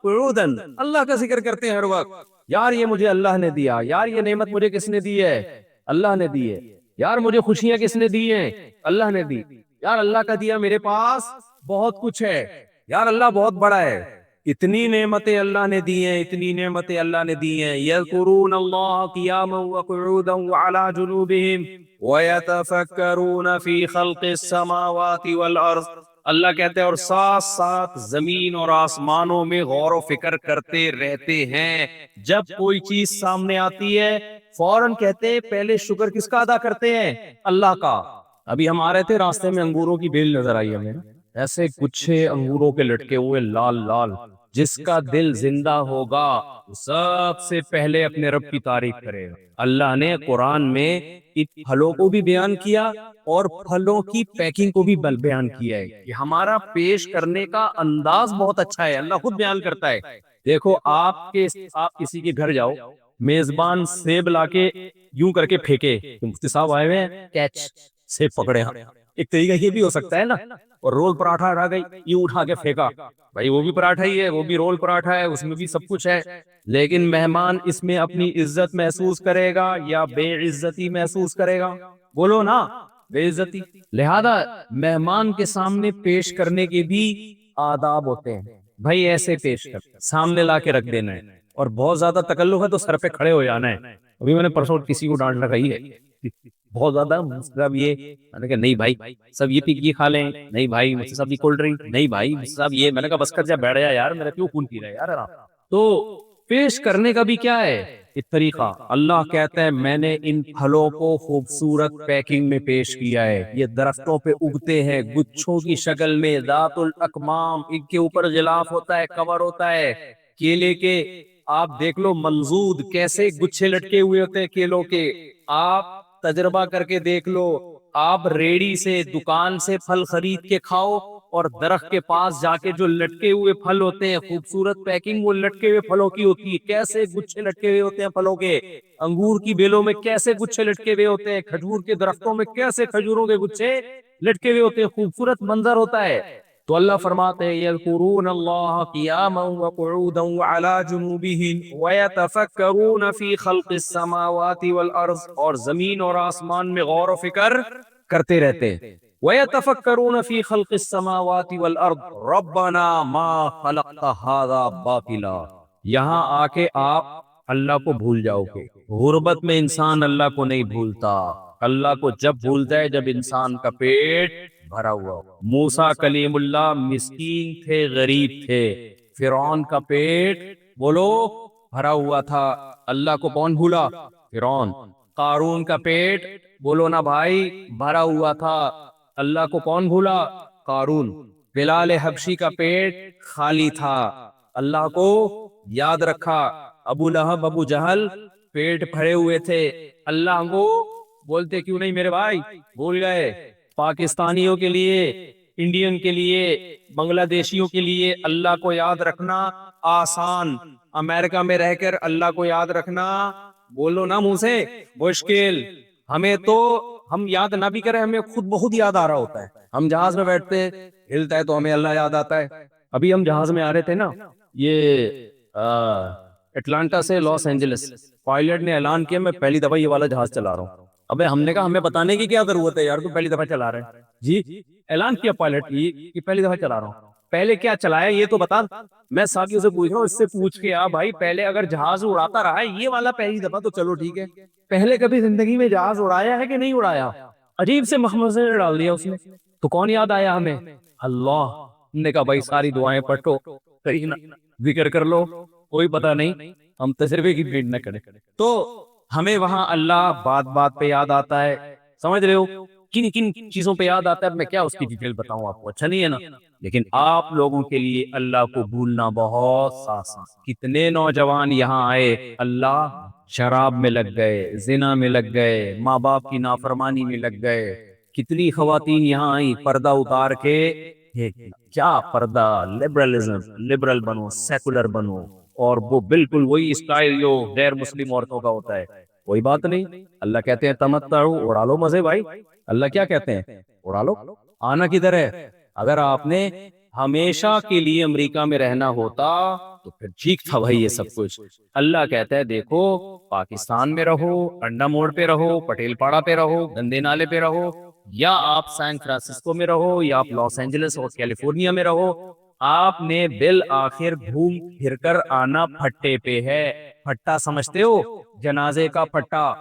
قعودا, اللہ کا ذکر کرتے ہیں ہر وقت. یار یہ مجھے اللہ نے دیا, یار یہ نعمت مجھے کس نے دی ہے, اللہ نے دی ہے. یار مجھے خوشیاں کس نے دی ہیں, اللہ نے دی. یار اللہ کا دیا میرے پاس بہت کچھ ہے, یار اللہ بہت بڑا ہے. اتنی نعمتیں اللہ نے دی ہیں, اتنی نعمتیں اللہ نے دی ہیں. یذکرون اللہ قیاما وقعودا وعلی جنوبہم ویتفکرون فی خلق السماوات والارض. اللہ کہتے ہیں اور ساتھ ساتھ زمین اور آسمانوں میں غور و فکر کرتے رہتے ہیں. جب کوئی چیز سامنے آتی ہے فوراً کہتے ہیں پہلے شکر کس کا ادا کرتے ہیں, اللہ کا. ابھی ہم آ رہے تھے راستے میں انگوروں کی بیل نظر آئی ہمیں, ایسے گچھے انگوروں کے لٹکے ہوئے لال لال. جس کا دل زندہ ہوگا سب سے پہلے اپنے رب کی تعریف کرے گا. اللہ نے قرآن میں پھلوں کو بھی بیان کیا اور پھلوں کی پیکنگ کو بھی بیان کیا ہے کہ ہمارا پیش کرنے کا انداز بہت اچھا ہے. اللہ خود بیان کرتا ہے. دیکھو آپ کسی کے گھر جاؤ, میزبان سیب لا کے یوں کر کے پھینکے, مفتی صاحب آئے ہوئے ہیں کیچ سیب پکڑے, ایک طریقہ یہ بھی ہو سکتا ہے نا. اور رول پراٹھا آ گئی یوں اٹھا کے پھینکا, بھائی وہ بھی پراٹھا ہی ہے, وہ بھی رول پراٹھا ہے, اس میں بھی سب کچھ ہے. لیکن مہمان اس میں اپنی عزت محسوس کرے گا یا بے عزتی محسوس کرے گا, بولو نا, بے عزتی. لہذا مہمان کے سامنے پیش کرنے کے بھی آداب ہوتے ہیں. بھائی ایسے پیش کر, سامنے لا کے رکھ دینا ہے, اور بہت زیادہ تکلف ہے تو سر پہ کھڑے ہو جانا ہے. ابھی میں نے پرسوں کسی کو ڈانٹ لگائی ہے بہت زیادہ, مطلب یہ میں نے کہا نہیں بھائی سب یہ پی کھا لیں, نہیں بھائی مجھ سے سب یہ کولڈ ڈرنک, نہیں بھائی صاحب یہ, میں نے کہا بس کر جا بیٹھ جا یار, میرا کیوں خون پی رہا ہے یار آرام. تو پیش کرنے کا بھی کیا ہے ایک طریقہ. اللہ کہتا ہے میں نے ان پھلوں کو خوبصورت پیکنگ میں پیش کیا ہے, یہ درختوں پہ اگتے ہیں گچھوں کی شکل میں, ذات الاکمام, ان کے اوپر غلاف ہوتا ہے, کور ہوتا ہے. کیلے کے آپ دیکھ لو منضود کیسے گچھے لٹکے ہوئے ہوتے ہیں کیلوں کے, آپ تجربہ کر کے دیکھ لو. آپ ریڑی سے دکان سے پھل خرید کے کھاؤ اور درخت کے پاس جا کے جو لٹکے ہوئے پھل ہوتے ہیں, خوبصورت پیکنگ وہ لٹکے ہوئے پھلوں کی ہوتی ہے, کیسے گچھے لٹکے ہوئے ہوتے ہیں پھلوں کے. انگور کی بیلوں میں کیسے گچھے لٹکے ہوئے ہوتے ہیں, کھجور کے درختوں میں کیسے کھجوروں کے گچھے لٹکے ہوئے ہوتے ہیں, خوبصورت منظر ہوتا ہے. تو اللہ فرماتے ہیں یذکرون اللہ قیاما وقعودا وعلی جنوبہم ویتفکرون فی خلق السماوات والارض، اور زمین اور آسمان میں غور و فکر کرتے رہتے ہیں۔ ویتفکرون فی خلق السماوات والارض ربنا ما خلقت ھذا باطلا، یہاں آ کے آپ اللہ کو بھول جاؤ گے۔ غربت میں انسان اللہ کو نہیں بھولتا، اللہ کو جب بھولتا ہے جب انسان کا پیٹ بھرا ہوا ہو۔ موسیٰ کلیم اللہ مسکین تھے، غریب تھے، فرعون کا پیٹ بولو بھرا ہوا تھا، اللہ کو کون بھولا؟ فرعون۔ قارون کا پیٹ بولو نا بھائی بھرا ہوا تھا، اللہ کو کون بھولا؟ قارون۔ بلال حبشی کا پیٹ خالی تھا، اللہ کو یاد رکھا۔ ابو لہب ابو جہل پیٹ بھرے ہوئے تھے، اللہ کو بولتے کیوں نہیں میرے بھائی؟ بھول گئے۔ پاکستانیوں کے لیے، انڈین کے لیے، بنگلہ دیشیوں کے لیے اللہ کو یاد رکھنا آسان، امریکہ میں رہ کر اللہ کو یاد رکھنا بولو نا منہ سے مشکل۔ ہمیں تو ہم یاد نہ بھی کریں ہمیں خود بہت یاد آ رہا ہوتا ہے۔ ہم جہاز میں بیٹھتے ہلتا ہے تو ہمیں اللہ یاد آتا ہے۔ ابھی ہم جہاز میں آ رہے تھے نا، یہ اٹلانٹا سے لاس اینجلس، پائلٹ نے اعلان کیا میں پہلی دفعہ یہ والا جہاز چلا رہا ہوں۔ ابے ہم نے کہا ہمیں بتانے کی کیا ضرورت ہے یار، تو پہلی دفعہ چلا رہے ہیں جی، اعلان کیا پائلٹ کی پہلی دفعہ چلا رہا ہوں، پہلے کیا چلایا یہ تو بتا۔ میں ساتھیوں سے پوچھ رہا ہوں، اس سے پوچھ کے بھائی پہلے اگر جہاز اڑاتا رہا ہے یہ والا پہلی دفعہ تو چلو ٹھیک ہے، پہلے کبھی زندگی میں جہاز اڑایا ہے کہ نہیں اڑایا؟ عجیب سے محمد سے ڈال دیا اس نے، تو کون یاد آیا ہمیں؟ اللہ نے کہا بھائی ساری دعائیں پڑھو، ذکر کر لو، کوئی پتہ نہیں ہم تجربے کی بھیڑ نہ کریں۔ تو ہمیں وہاں اللہ بات بات پہ یاد آتا ہے، سمجھ رہے ہو؟ کن کن چیزوں پہ یاد آتا ہے، میں کیا اس کی ڈیٹیل بتاؤں آپ کو، اچھا نہیں ہے نا؟ لیکن آپ لوگوں کے لیے اللہ کو بھولنا بہت آسان۔ کتنے نوجوان یہاں آئے، اللہ شراب میں لگ گئے، زنا میں لگ گئے، ماں باپ کی نافرمانی میں لگ گئے۔ کتنی خواتین یہاں آئیں پردہ اتار کے، کیا پردہ، لبرل بنو، سیکولر بنو، اور وہ بالکل وہی اسٹائل جو غیر مسلم عورتوں کا ہوتا ہے۔ کوئی بات نہیں، اللہ کہتے ہیں تمتعو، اڑا لو مزے بھائی۔ اللہ کیا کہتے ہیں؟ اڑا لو۔ آنا کدھر ہے؟ اگر آپ نے ہمیشہ کے لیے امریکہ میں رہنا ہوتا تو پھر ٹھیک تھا بھائی یہ سب کچھ۔ اللہ کہتا ہے دیکھو پاکستان میں رہو، انڈا موڑ پہ رہو، پٹیل پاڑا پہ رہو، گندے نالے پہ رہو، یا آپ سان فرانسسکو میں رہو، یا آپ لاس اینجلس اور کیلیفورنیا میں رہو، آپ نے بالآخر گھوم پھر کر آنا پھٹے پہ ہے۔ پھٹا سمجھتے ہو؟ جنازے کا پھٹا۔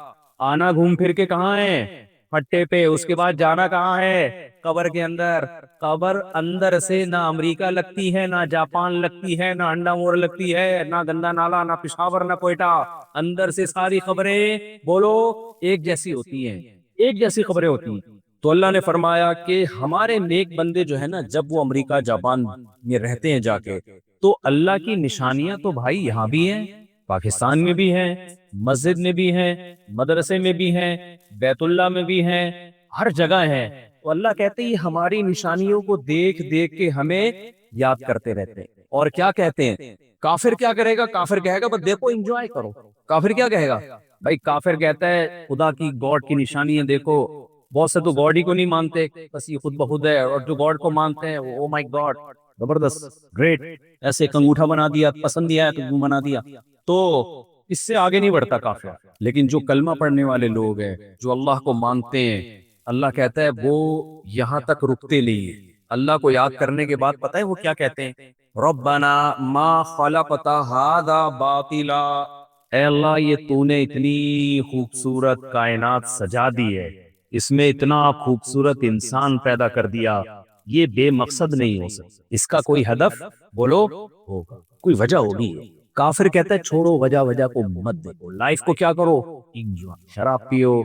آنا گھوم پھر کے کہاں ہے؟ پھٹے پہ۔ اس کے بعد جانا کہاں ہے؟ قبر کے اندر۔ قبر اندر سے نہ امریکہ لگتی ہے، نہ جاپان لگتی ہے، نہ انڈا مور لگتی ہے، نہ گندا نالا، نہ پشاور، نہ کوئٹہ۔ اندر سے ساری خبریں بولو ایک جیسی ہوتی ہیں، ایک جیسی خبریں ہوتی ہیں۔ تو اللہ نے فرمایا کہ ہمارے نیک بندے جو ہے نا، جب وہ امریکہ جاپان میں رہتے ہیں جا کے، تو اللہ کی نشانیاں تو بھائی یہاں بھی ہیں، پاکستان میں بھی ہیں، مسجد میں بھی ہیں، مدرسے میں بھی ہیں، بیت اللہ میں بھی ہیں، ہر جگہ ہیں۔ تو اللہ کہتے ہیں یہ ہماری نشانیوں کو دیکھ دیکھ کے ہمیں یاد کرتے رہتے ہیں۔ اور کیا کہتے ہیں؟ کافر کیا کرے گا؟ کافر کہے گا بس دیکھو انجوائے کرو۔ کافر کیا کہے گا؟ بھائی کافر کہتا ہے خدا کی، گاڈ کی نشانیاں دیکھو۔ بہت سے تو گاڈ ہی کو نہیں مانتے، بس یہ خود بخود ہے، اور جو گاڈ کو مانتے ہیں وہ او مائی گاڈ زبردست، گریٹ، ایسے ایک انگوٹھا بنا دیا، پسند دیا ہے تو بنا دیا۔ تو اس سے آگے نہیں بڑھتا کافر۔ لیکن جو کلمہ پڑھنے والے لوگ ہیں، جو اللہ کو مانتے ہیں، اللہ کہتا ہے وہ یہاں تک رکتے نہیں ہیں۔ اللہ کو یاد کرنے کے بعد پتہ ہے وہ کیا کہتے ہیں؟ ربنا ما خلقت ھذا باطلا، اے اللہ یہ تو نے اتنی خوبصورت کائنات سجا دی ہے، اس میں اتنا خوبصورت انسان پیدا کر دیا، یہ بے مقصد نہیں ہو سکتا، اس کا کوئی ہدف بولو ہوگا، کوئی وجہ ہوگی۔ کافر کہتا ہے چھوڑو وجہ کو مت دیکھو، لائف کو کیا کرو؟ انجوائے، شراب پیو،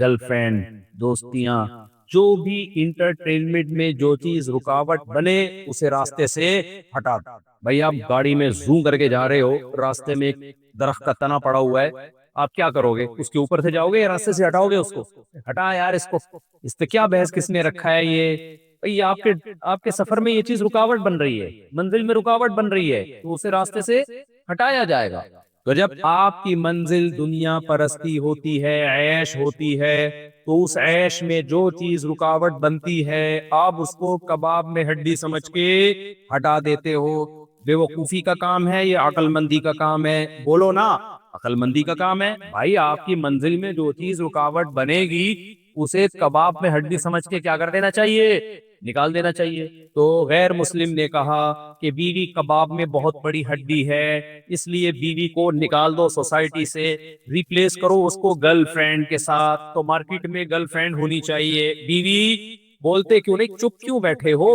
گرل فرینڈ، دوستیاں، جو بھی انٹرٹینمنٹ میں جو چیز رکاوٹ بنے اسے راستے سے ہٹا دو۔ بھائی آپ گاڑی میں زوم کر کے جا رہے ہو، راستے میں ایک درخت کا تنا پڑا ہوا ہے، آپ کیا کرو گے؟ اس کے اوپر سے جاؤ گے یا راستے سے ہٹاؤ گے اس کو؟ ہٹا یار اس کو، اس پہ کیا بحث کس نے رکھا ہے؟ یہ بھائی آپ کے سفر میں یہ چیز رکاوٹ بن رہی ہے، منزل میں رکاوٹ بن رہی ہے، تو اسے راستے سے ہٹایا جائے گا۔ تو جب آپ کی منزل دنیا پرستی ہوتی ہے، عیش ہوتی ہے، تو اس عیش میں جو چیز رکاوٹ بنتی ہے آپ اس کو کباب میں ہڈی سمجھ کے ہٹا دیتے ہو۔ بے وقوفی کا کام ہے یا عقل مندی کا کام ہے؟ بولو نا، عقل مندی کا کام ہے۔ بھائی آپ کی منزل میں جو چیز رکاوٹ بنے گی اسے کباب میں ہڈی سمجھ کے کیا کر دینا چاہیے؟ نکال دینا چاہیے۔ تو غیر مسلم نے کہا کہ بیوی کباب میں بہت بڑی ہڈی ہے، اس لیے بیوی کو نکال دو سوسائٹی سے، ریپلیس کرو اس کو گرل فرینڈ کے ساتھ۔ تو مارکیٹ میں گرل فرینڈ ہونی چاہیے۔ بیوی بولتے کیوں نہیں، چپ کیوں بیٹھے ہو؟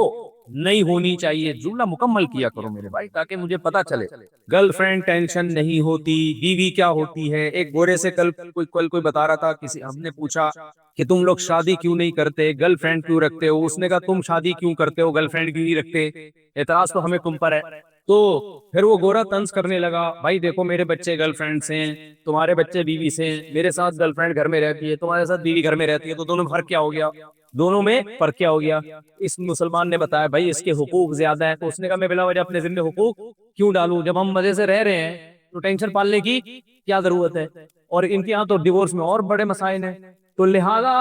نہیں ہونی چاہیے۔ جملہ مکمل کیا کرو میرے بھائی تاکہ مجھے پتا چلے۔ گرل فرینڈ ٹینشن نہیں ہوتی، بیوی کیا ہوتی ہے؟ ایک گورے سے کل کوئی بتا رہا تھا، کسی ہم نے پوچھا کہ تم لوگ شادی کیوں نہیں کرتے، گرل فرینڈ کیوں رکھتے ہو؟ اس نے کہا تم شادی کیوں کرتے ہو، گرل فرینڈ کیوں نہیں رکھتے؟ اعتراض تو ہمیں تم پر ہے۔ تو پھر وہ گورا طنز کرنے لگا، بھائی دیکھو میرے بچے گرل فرینڈ سے ہیں، تمہارے بچے بیوی سے ہیں، میرے ساتھ گرل فرینڈ گھر میں رہتی ہے، تمہارے ساتھ بیوی گھر میں رہتی ہے، تو دونوں میں فرق کیا ہو گیا؟ دونوں میں فرق کیا ہو گیا؟ اس مسلمان نے بتایا بھائی اس کے حقوق زیادہ ہیں۔ تو اس نے کہا میں بلا وجہ اپنے ذمہ حقوق کیوں ڈالوں؟ جب ہم مزے سے رہ رہے ہیں تو ٹینشن پالنے کی کیا ضرورت ہے؟ اور ان کے یہاں تو ڈیورس میں اور بڑے مسائل ہیں۔ تو لہذا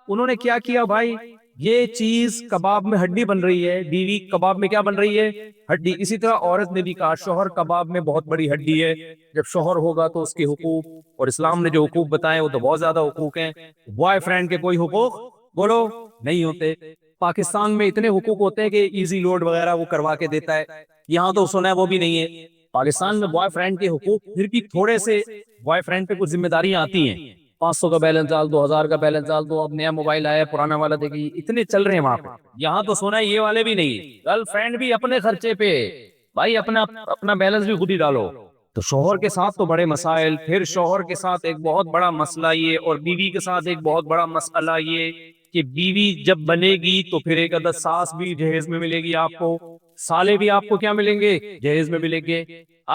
انہوں نے کیا کیا بھائی، یہ چیز کباب میں ہڈی بن رہی ہے، بیوی کباب میں کیا بن رہی ہے؟ ہڈی۔ اسی طرح عورت نے بھی کہا شوہر کباب میں بہت بڑی ہڈی ہے، جب شوہر ہوگا تو اس کے حقوق، اور اسلام نے جو حقوق بتائے وہ تو بہت زیادہ حقوق ہیں۔ بوائے فرینڈ کے کوئی حقوق بولو نہیں ہوتے۔ پاکستان میں اتنے حقوق ہوتے ہیں کہ ایزی لوڈ وغیرہ وہ کروا کے دیتا ہے، یہاں تو سنا ہے وہ بھی نہیں ہے۔ پاکستان میں بوائے فرینڈ کے حقوق پھر بھی تھوڑے سے، بوائے فرینڈ پہ کچھ ذمہ داریاں آتی ہیں، 500 کا بیلنس ڈال دو، 1000 کا بیلنس ڈال دو، اب نیا موبائل آیا پرانا والا دیکھیے، اتنے چل رہے ہیں وہاں پہ۔ یہاں تو سونا ہے یہ والے بھی نہیں، گرل فرینڈ بھی اپنے خرچے پہ، بھائی اپنا بیلنس بھی خود ہی ڈالو۔ تو شوہر کے ساتھ تو بڑے مسائل، پھر شوہر کے ساتھ ایک بہت بڑا مسئلہ یہ، اور بیوی کے ساتھ ایک بہت بڑا مسئلہ یہ کہ بیوی جب بنے گی تو پھر ایک عدد ساس بھی جہیز میں ملے گی آپ کو، سالے بھی آپ کو کیا ملیں گے؟ جہیز میں ملیں گے۔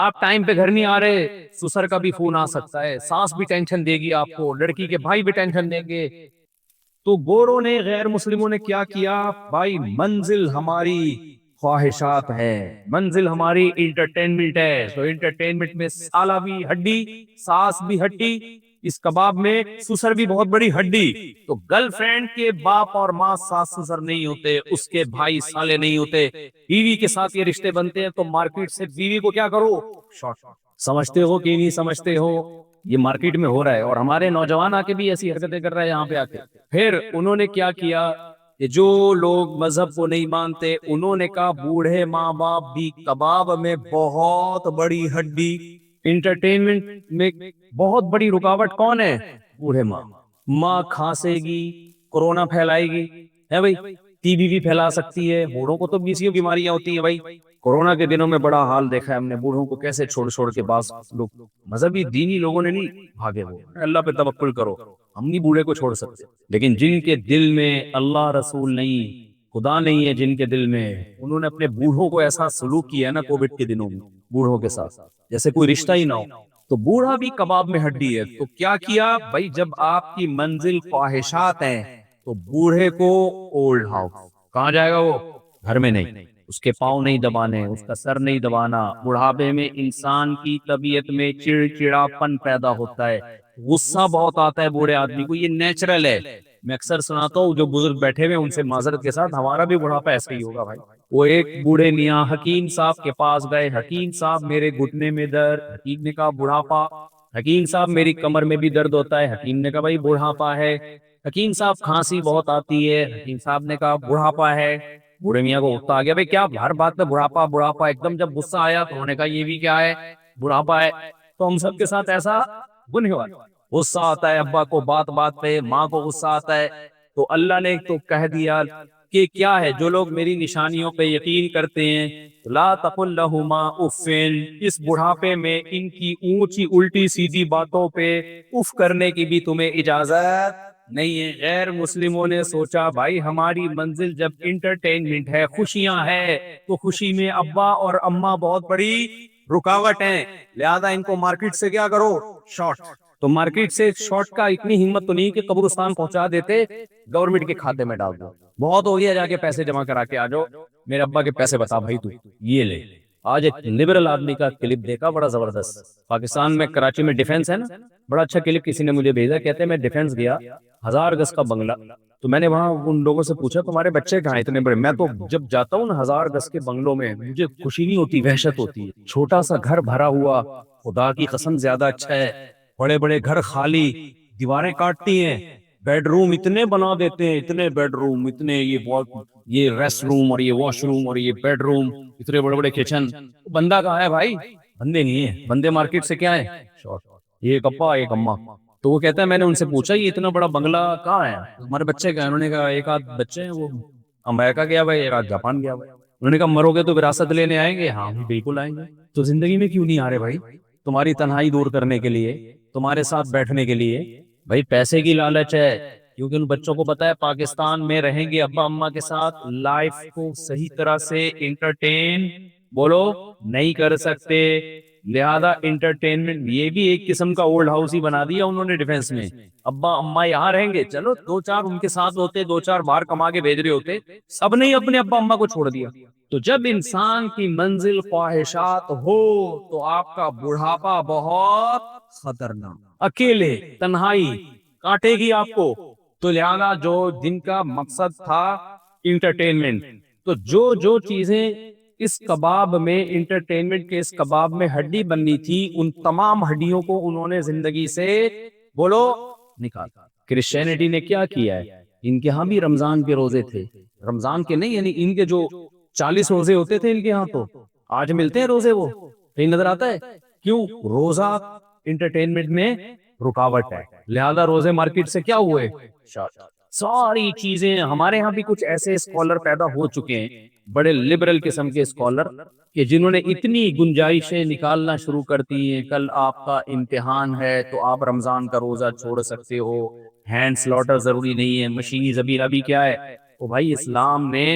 آپ ٹائم پہ گھر نہیں آ رہے، سسر کا بھی فون آ سکتا ہے، ساس بھی ٹینشن دے گی آپ کو، لڑکی کے بھائی بھی ٹینشن دیں گے۔ تو گوروں نے، غیر مسلموں نے کیا کیا بھائی، منزل ہماری خواہشات ہے، منزل ہماری انٹرٹینمنٹ ہے، تو انٹرٹینمنٹ میں سالہ بھی ہڈی، ساس بھی ہڈی، اس کباب میں سسر بھی بہت بڑی ہڈی۔ تو گرل فرینڈ کے باپ اور ماں ساس سسر نہیں ہوتے، اس کے بھائی سالے نہیں ہوتے، بیوی کے ساتھ یہ رشتے بنتے ہیں۔ تو مارکیٹ سے بیوی کو کیا کرو، شارٹ۔ سمجھتے ہو کہ نہیں سمجھتے ہو؟ یہ مارکیٹ میں ہو رہا ہے، اور ہمارے نوجوان آ کے بھی ایسی حرکتیں کر رہے ہیں یہاں پہ آ کے۔ پھر انہوں نے کیا کیا کہ جو لوگ مذہب کو نہیں مانتے انہوں نے کہا بوڑھے ماں باپ بھی کباب میں بہت بڑی ہڈی۔ انٹرٹینمنٹ میں بہت بڑی رکاوٹ کون ہے؟ بوڑھے ماں۔ ماں کھانسے گی، کورونا پھیلائے گی، ہے بھائی، ٹی بی بھی پھیلا سکتی ہے، بوڑھوں کو تو بیسیوں بیماریاں ہوتی ہیں بھائی۔ کورونا کے دنوں میں بڑا حال دیکھا ہے ہم نے، بوڑھوں کو کیسے چھوڑ کے بعض لوگ، مذہبی دینی لوگوں نے نہیں بھاگے، وہ اللہ پہ توکل کرو، ہم نہیں بوڑھے کو چھوڑ سکتے، لیکن جن کے دل میں اللہ رسول نہیں، خدا نہیں ہے جن کے دل میں، انہوں نے اپنے بوڑھوں کو ایسا سلوک کیا ہے نا کووڈ کے دنوں میں بوڑھوں کے ساتھ، جیسے کوئی رشتہ ہی نہ ہو۔ تو بوڑھا بھی کباب میں ہڈی ہے۔ تو کیا کیا بھائی، جب آپ کی منزل خواہشات ہیں تو بوڑھے کو اولڈ ہاؤس، کہاں جائے گا وہ؟ گھر میں نہیں، اس کے پاؤں نہیں دبانے، اس کا سر نہیں دبانا۔ بڑھاپے میں انسان کی طبیعت میں چڑچڑاپن پیدا ہوتا ہے، غصہ بہت آتا ہے بوڑھے آدمی کو، یہ نیچرل ہے۔ میں اکثر سناتا ہوں جو بزرگ بیٹھے ہوئے ان سے معذرت کے ساتھ، ہمارا بھی بڑھاپا ایسا ہی ہوگا بھائی۔ وہ ایک بوڑھے میاں حکیم صاحب کے پاس گئے، حکیم صاحب میرے گھٹنے میں درد، حکیم نے کہا بڑھاپا، حکیم صاحب میری کمر میں بھی درد ہوتا ہے، حکیم نے کہا بھائی بڑھاپا ہے، حکیم صاحب کھانسی بہت آتی ہے، حکیم صاحب نے کہا بڑھاپا ہے۔ بوڑھے میاں کو غصہ آ گیا، بھائی کیا ہر بات میں بڑھاپا بڑھاپا، ایک دم جب غصہ آیا تو انہوں نے کہا یہ بھی کیا ہے، بڑھاپا ہے۔ تو ہم سب کے ساتھ ایسا نہیں ہوا، غصہ آتا ہے ابا کو بات بات پہ، ماں کو غصہ آتا ہے، تو اللہ نے تو کہہ دیا کہ کیا ہے، جو لوگ میری نشانیوں پہ یقین کرتے ہیں لا تقل لہما اف، اس بڑھاپے میں ان کی اونچی الٹی سیدھی باتوں پہ اف کرنے کی بھی تمہیں اجازت نہیں ہے۔ غیر مسلموں نے سوچا بھائی ہماری منزل جب انٹرٹینمنٹ ہے، خوشیاں ہے، تو خوشی میں ابا اور اماں بہت بڑی رکاوٹ ہیں، لہذا ان کو مارکیٹ سے کیا کرو، شارٹ۔ تو مارکیٹ سے شارٹ کا اتنی ہمت تو نہیں کہ قبرستان پہنچا دیتے، گورنمنٹ کے کھاتے میں ڈال دو، بہت ہو گیا، جا کے پیسے جمع کرا کے آ جاؤ، میرے ابا کے پیسے بتا بھائی تو یہ لے، آج ایک لبرل آدمی کا کلپ دیکھا بڑا زبردست، پاکستان میں کراچی میں ڈیفنس ہے نا، بڑا اچھا کلپ کسی نے مجھے بھیجا، کہتے ہیں میں ڈیفنس گیا 1000 گز کا بنگلہ، تو میں نے وہاں ان لوگوں سے پوچھا تمہارے بچے کہاں ہیں اتنے بڑے؟ میں تو جب جاتا ہوں نا 1000 گز کے بنگلوں میں مجھے خوشی نہیں ہوتی، وحشت ہوتی ہے، چھوٹا سا گھر بھرا ہوا، خدا کی قسم زیادہ اچھا ہے، بڑے بڑے گھر خالی، دیواریں کاٹتی ہیں، بیڈ روم اتنے بنا دیتے ہیں، اتنے بیڈ روم، اتنے یہ ریسٹ روم اور یہ واش روم اور یہ بیڈ روم، اتنے بڑے بڑے کچن، بندہ کہاں ہے بھائی؟ بندے نہیں ہیں، بندے مارکیٹ سے کیا ہے، شارٹ، یہ ایک ابا ایک اما۔ تو وہ کہتا ہے میں نے ان سے پوچھا یہ اتنا بڑا بنگلہ کہاں ہے، ہمارے بچے کہاں ہیں؟ انہوں نے کہا ایک آدھ بچے ہیں وہ امریکہ گیا ہوا ہے، ایک آدھ جاپان گیا ہوا ہے۔ انہوں نے کہا مرو گے تو وراثت لینے آئیں گے؟ ہاں بالکل آئیں گے۔ تو زندگی میں کیوں نہیں آ رہے بھائی؟ تمہاری تنہائی دور کرنے کے لیے، تمہارے ساتھ بیٹھنے کے لیے، بھائی پیسے کی لالچ ہے، کیونکہ ان بچوں کو پتا ہے پاکستان میں رہیں گے ابا اما کے ساتھ، لائف کو صحیح طرح سے انٹرٹین بولو نہیں کر سکتے، لہذا انٹرٹینمنٹ یہ بھی ایک قسم کا اولڈ ہاؤس ہی بنا دیا انہوں نے ڈیفنس میں۔ ابا اما یہاں رہیں گے، چلو دو چار ان کے ساتھ ہوتے، دو چار باہر کما کے بھیج رہے ہوتے، سب نے اپنے ابا اما کو چھوڑ دیا۔ تو جب انسان کی منزل خواہشات ہو تو آپ کا بڑھاپا بہت خطرناک، اکیلے، تنہائی کاٹے گی آپ کو۔ تو لہذا جو جن کا مقصد تھا انٹرٹینمنٹ، تو جو چیزیں اس کباب میں انٹرٹینمنٹ کے اس کباب میں ہڈی بننی تھی، ان تمام ہڈیوں کو انہوں نے زندگی سے بولو نکال۔ کرسچینٹی نے کیا کیا ہے، ان کے ہاں بھی رمضان کے روزے تھے، رمضان کے نہیں، یعنی ان کے جو 40 روزے ہوتے تھے ان کے ہاں، تو آج ملتے ہیں روزے، وہ کہیں نظر آتا ہے؟ کیوں؟ روزہ انٹرٹینمنٹ میں رکاوٹ ہے، لہذا روزے مارکیٹ سے کیا ہوئے؟ ساری چیزیں۔ ہمارے ہاں بھی کچھ ایسے اسکالر پیدا ہو چکے ہیں، بڑے لبرل قسم کے اسکالر، کہ جنہوں نے اتنی گنجائشیں نکالنا شروع کر دی ہیں، کل آپ کا امتحان ہے تو آپ رمضان کا روزہ چھوڑ سکتے ہو، ہینڈ سلاٹر ضروری نہیں ہے، مشینی ذبیحہ بھی کیا ہے؟ تو بھائی اسلام نے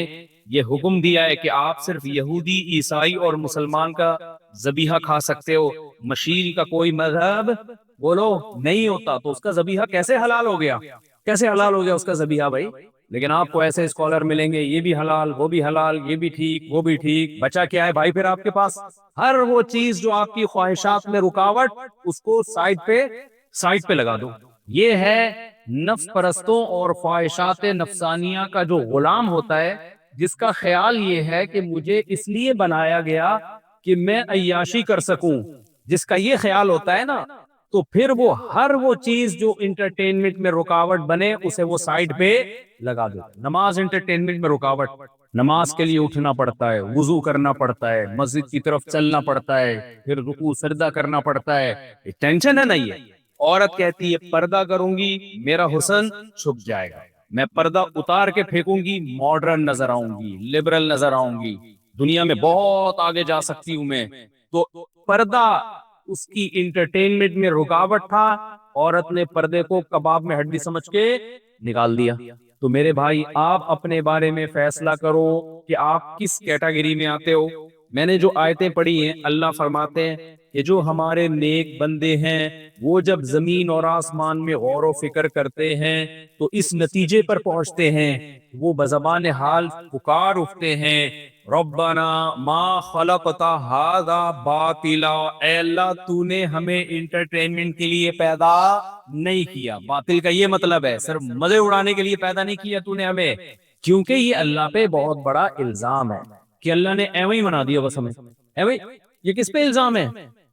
یہ حکم دیا ہے کہ آپ صرف یہودی، عیسائی اور مسلمان کا ذبیحہ کھا سکتے ہو، مشین کا کوئی مذہب بولو نہیں ہوتا، تو اس کا ذبیحہ کیسے حلال ہو گیا؟ کیسے حلال ہو گیا اس کا ذبیحہ بھائی؟ لیکن آپ کو ایسے اسکالر ملیں گے، یہ بھی حلال وہ بھی حلال، یہ بھی ٹھیک وہ بھی ٹھیک، بچا کیا ہے بھائی پھر آپ کے پاس؟ ہر وہ چیز جو آپ کی خواہشات میں رکاوٹ، اس کو سائڈ پہ لگا دو۔ یہ ہے نفس پرستوں اور خواہشات نفسانیہ کا جو غلام ہوتا ہے، جس کا خیال یہ ہے کہ مجھے اس لیے بنایا گیا کہ میں عیاشی کر سکوں، جس کا یہ خیال ہوتا ہے نا، تو پھر وہ ہر وہ چیز جو انٹرٹینمنٹ میں رکاوٹ بنے اسے وہ سائڈ پہ لگا دے۔ نماز انٹرٹینمنٹ میں رکاوٹ، نماز کے لیے اٹھنا پڑتا ہے، وضو کرنا پڑتا ہے، مسجد کی طرف چلنا پڑتا ہے، پھر رکوع سجدہ کرنا پڑتا ہے، ٹینشن ہے نا یہ؟ عورت کہتی ہے پردہ کروں گی میرا حسن چھپ جائے گا، میں پردہ اتار کے پھینکوں گی ماڈرن نظر آؤں گی، لبرل نظر آؤں گی، دنیا میں بہت آگے جا سکتی ہوں میں۔ تو پردہ اس کی انٹرٹینمنٹ میں رکاوٹ تھا، عورت نے پردے کو کباب میں ہڈی سمجھ کے نکال دیا۔ تو میرے بھائی آپ اپنے بارے میں فیصلہ کرو کہ آپ کس کیٹیگری میں آتے ہو۔ میں نے جو آیتیں پڑھی ہیں، اللہ فرماتے ہیں کہ جو ہمارے نیک بندے ہیں وہ جب زمین اور آسمان میں غور و فکر کرتے ہیں تو اس نتیجے پر پہنچتے ہیں، وہ بزبان حال پکار اٹھتے ہیں، ربنا ما خلقت ھذا باطلا، اے اللہ تو نے ہمیں انٹرٹینمنٹ کے لیے پیدا نہیں کیا۔ باطل کا یہ مطلب ہے صرف مزے اڑانے کے لیے پیدا نہیں کیا تو نے ہمیں، کیونکہ یہ اللہ پہ بہت بڑا الزام ہے کہ اللہ نے ایویں ہی بنا دیا بس ہمیں، ایویں۔ یہ کس پہ الزام ہے؟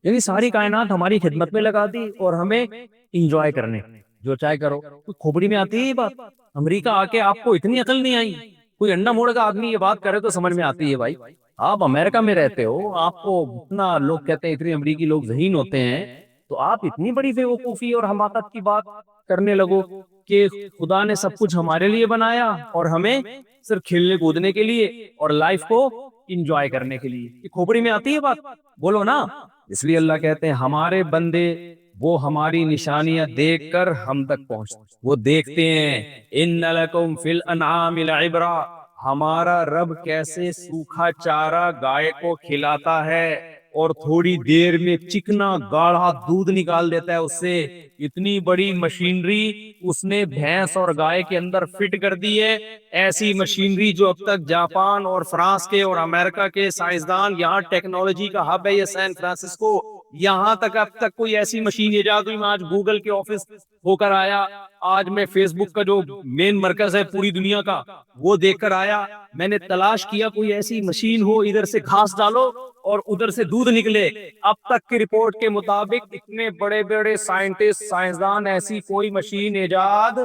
یعنی ساری کائنات ہماری خدمت میں لگا دی اور ہمیں انجوائے کرنے، جو چاہے کرو۔ کھوپڑی میں آتی ہے یہ بات؟ امریکہ آ کے آپ کو اتنی عقل نہیں آئی؟ کوئی انڈا موڑ کا آدمی یہ بات کرے تو سمجھ میں آتی ہے بھائی۔ آپ امریکہ میں رہتے ہو، آپ کو اتنا لوگ کہتے ہیں اتنے امریکی لوگ ذہین ہوتے ہیں، تو آپ اتنی بڑی بیوقوفی اور حماقت کی بات کرنے لگو کہ خدا نے سب کچھ ہمارے لیے بنایا اور ہمیں صرف کھیلنے کودنے کے لیے اور لائف کو انجوائے کرنے کے لیے۔ یہ کھوپڑی میں آتی ہے بات؟ بولو نا۔ اس لیے اللہ کہتے ہیں ہمارے بندے وہ ہماری نشانیاں دیکھ کر ہم تک پہنچتے، وہ دیکھتے ہیں۔ ان لکم فی الانعام لعبرہ، ہمارا رب کیسے سوکھا چارہ گائے کو کھلاتا ہے اور تھوڑی دیر میں چکنا گاڑھا دودھ نکال دیتا ہے اس سے. اتنی بڑی مشینری اس نے بھینس اور گائے کے اندر فٹ کر دی ہے. ایسی مشینری جو اب تک جاپان اور فرانس کے اور امریکہ کے سائنسدان، یہاں ٹیکنالوجی کا ہب ہے یہ سین فرانسسکو، یہاں تک اب تک کوئی ایسی مشین ایجاد ہوئی. میں آج گوگل کے آفس ہو کر آیا، آج میں فیس بک کا جو مین مرکز ہے پوری دنیا کا وہ دیکھ کر آیا. میں نے تلاش کیا کوئی ایسی مشین ہو، ادھر سے گھاس ڈالو اور ادھر سے دودھ نکلے. اب تک کی رپورٹ کے مطابق اتنے بڑے بڑے سائنٹسٹ سائنسدان ایسی کوئی مشین ایجاد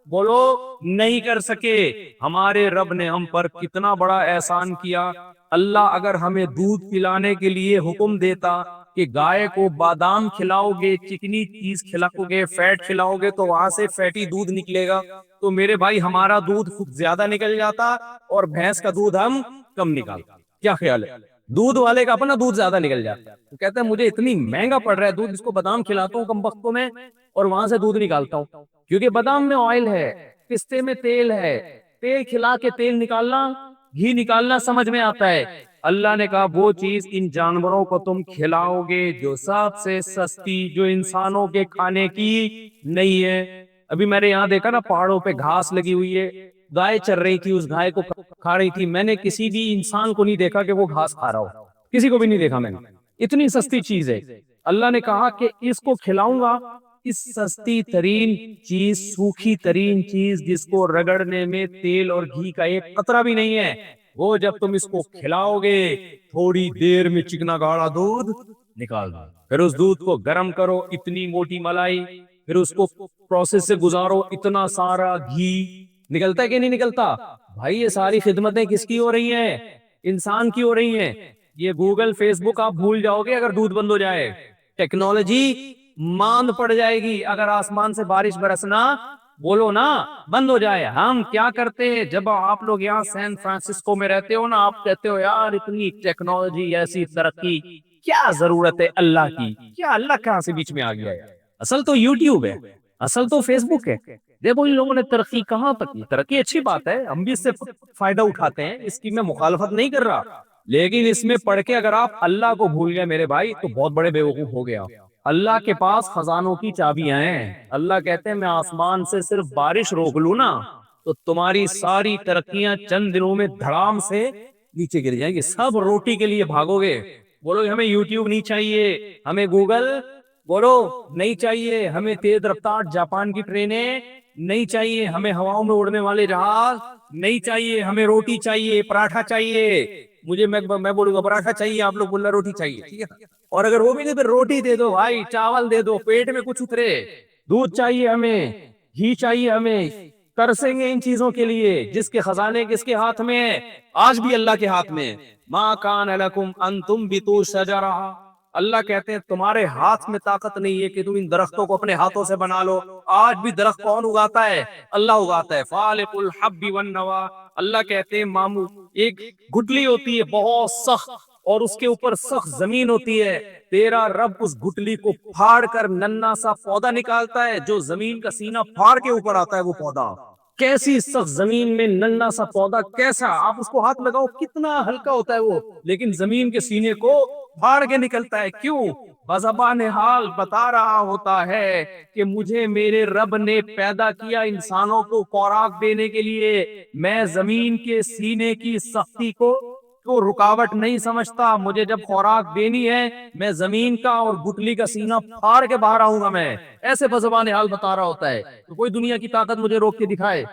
بولو نہیں کر سکے. ہمارے رب نے ہم پر کتنا بڑا احسان کیا. اللہ اگر ہمیں دودھ پلانے کے لیے حکم دیتا کہ گائے کو بادام کھلاؤ گے، چکنی چیز کھلاؤ گے، فیٹ کھلاؤ گے تو وہاں سے فیٹی دودھ نکلے گا، تو میرے بھائی ہمارا دودھ خود زیادہ نکل جاتا اور بھینس کا دودھ ہم کم نکالتا. کیا خیال ہے؟ دودھ والے کا اپنا دودھ زیادہ نکل جاتا ہے. وہ کہتا ہے مجھے اتنی مہنگا پڑ رہا ہے دودھ، اس کو بادام کھلاتا ہوں کم وقتوں میں اور وہاں سے دودھ نکالتا ہوں، کیونکہ بادام میں آئل ہے، پستے میں تیل ہے، تیل کھلا کے تیل نکالنا، گھی نکالنا سمجھ میں آتا ہے. اللہ نے کہا وہ چیز ان جانوروں کو تم کھلاؤ گے جو سب سے سستی، جو انسانوں کے کھانے کی نہیں ہے. ابھی میں نے یہاں دیکھا نا پہاڑوں پہ گھاس لگی ہوئی ہے، گائے چر رہی تھی، اس گائے کو کھا رہی تھی. میں نے کسی بھی انسان کو نہیں دیکھا کہ وہ گھاس کھا رہا ہو، کسی کو بھی نہیں دیکھا میں نے. اتنی سستی چیز ہے. اللہ نے کہا کہ اس کو کھلاؤں گا، اس سستی ترین چیز، سوکھی ترین چیز جس کو رگڑنے میں تیل اور گھی کا ایک قطرہ بھی نہیں ہے، وہ جب تم اس کو کھلاؤ گے تھوڑی دیر میں چکنا گاڑھا دودھ نکال دو. پھر اس دودھ کو گرم کرو، اتنی موٹی ملائی، پھر اس کو پروسیس سے گزارو، اتنا سارا گھی نکلتا ہے کہ نہیں نکلتا؟ بھائی یہ ساری خدمتیں کس کی ہو رہی ہیں؟ انسان کی ہو رہی ہیں. یہ گوگل فیس بک آپ بھول جاؤ گے اگر دودھ بند ہو جائے. ٹیکنالوجی ماند پڑ جائے گی اگر آسمان سے بارش برسنا بولو نا بند ہو جائے. ہم کیا کرتے ہیں جب آپ لوگ یہاں سین فرانسسکو میں رہتے ہو نا، آپ کہتے ہو یار اتنی ٹیکنالوجی، ایسی ترقی، کیا ضرورت ہے اللہ کی؟ کیا اللہ کہاں سے بیچ میں آ گیا ہے؟ اصل تو یوٹیوب ہے، اصل تو فیس بک ہے. دیکھو ان لوگوں نے ترقی کہاں تک کی. ترقی اچھی بات ہے، ہم بھی اس سے فائدہ اٹھاتے ہیں، اس کی میں مخالفت نہیں کر رہا، لیکن اس میں پڑھ کے اگر آپ اللہ کو بھول گئے میرے بھائی تو بہت بڑے بیوقوف ہو گیا. اللہ کے پاس خزانوں کی چابیاں ہیں. اللہ کہتے ہیں میں آسمان سے صرف بارش روک لوں نا تو تمہاری ساری ترقیاں چند دنوں میں دھڑام سے نیچے گر جائیں گی. سب روٹی کے لیے بھاگو گے. بولو ہمیں یوٹیوب نہیں چاہیے، ہمیں گوگل بولو نہیں چاہیے، ہمیں تیز رفتار جاپان کی ٹرینیں نہیں چاہیے، ہمیں ہواؤں میں اڑنے والے جہاز نہیں چاہیے، ہمیں روٹی چاہیے، پراٹھا چاہیے. مجھے میں بولوں گا پراٹھا چاہیے، آپ لوگ بولنا روٹی چاہیے، ٹھیک ہے؟ اور اگر وہ بھی نہیں پھر روٹی دے دو بھائی، چاول دے دو، پیٹ میں کچھ اترے. دودھ چاہیے ہمیں، گھی چاہیے ہمیں. ترسیں گے ان چیزوں کے لیے جس کے خزانے کس کے ہاتھ میں ہیں؟ آج بھی اللہ کے ہاتھ میں. ما کان لکم ان تنبتوا شجرہ، اللہ کہتے ہیں تمہارے ہاتھ میں طاقت نہیں ہے کہ تم ان درختوں کو اپنے ہاتھوں سے بنا لو. آج بھی درخت کون اگاتا ہے؟ اللہ اگاتا ہے. فالق الحب والنوى، اللہ کہتے ہیں مامو ایک گٹلی ہوتی ہے بہت سخت اور اس کے اوپر سخت زمین ہوتی ہے، تیرا رب اس گٹلی کو پھاڑ کر ننا سا پودا نکالتا ہے جو زمین کا سینہ پھاڑ کے اوپر آتا ہے. وہ پودا کیسی سخت زمین میں ننا سا پودا، کیسا آپ اس کو ہاتھ لگاؤ کتنا ہلکا ہوتا ہے وہ، لیکن زمین کے سینے کو پھاڑ کے نکلتا ہے. کیوں؟ بزبان حال بتا رہا ہوتا ہے کہ مجھے میرے رب نے پیدا کیا انسانوں کو خوراک دینے کے لیے. میں زمین کے سینے کی سختی کو رکاوٹ نہیں سمجھتا. مجھے جب خوراک دینی ہے میں زمین کا اور گٹلی کا سینہ پھاڑ کے باہر آؤں گا. میں ایسے بزبان حال بتا رہا ہوتا ہے. تو کوئی دنیا کی طاقت مجھے روک کے دکھائے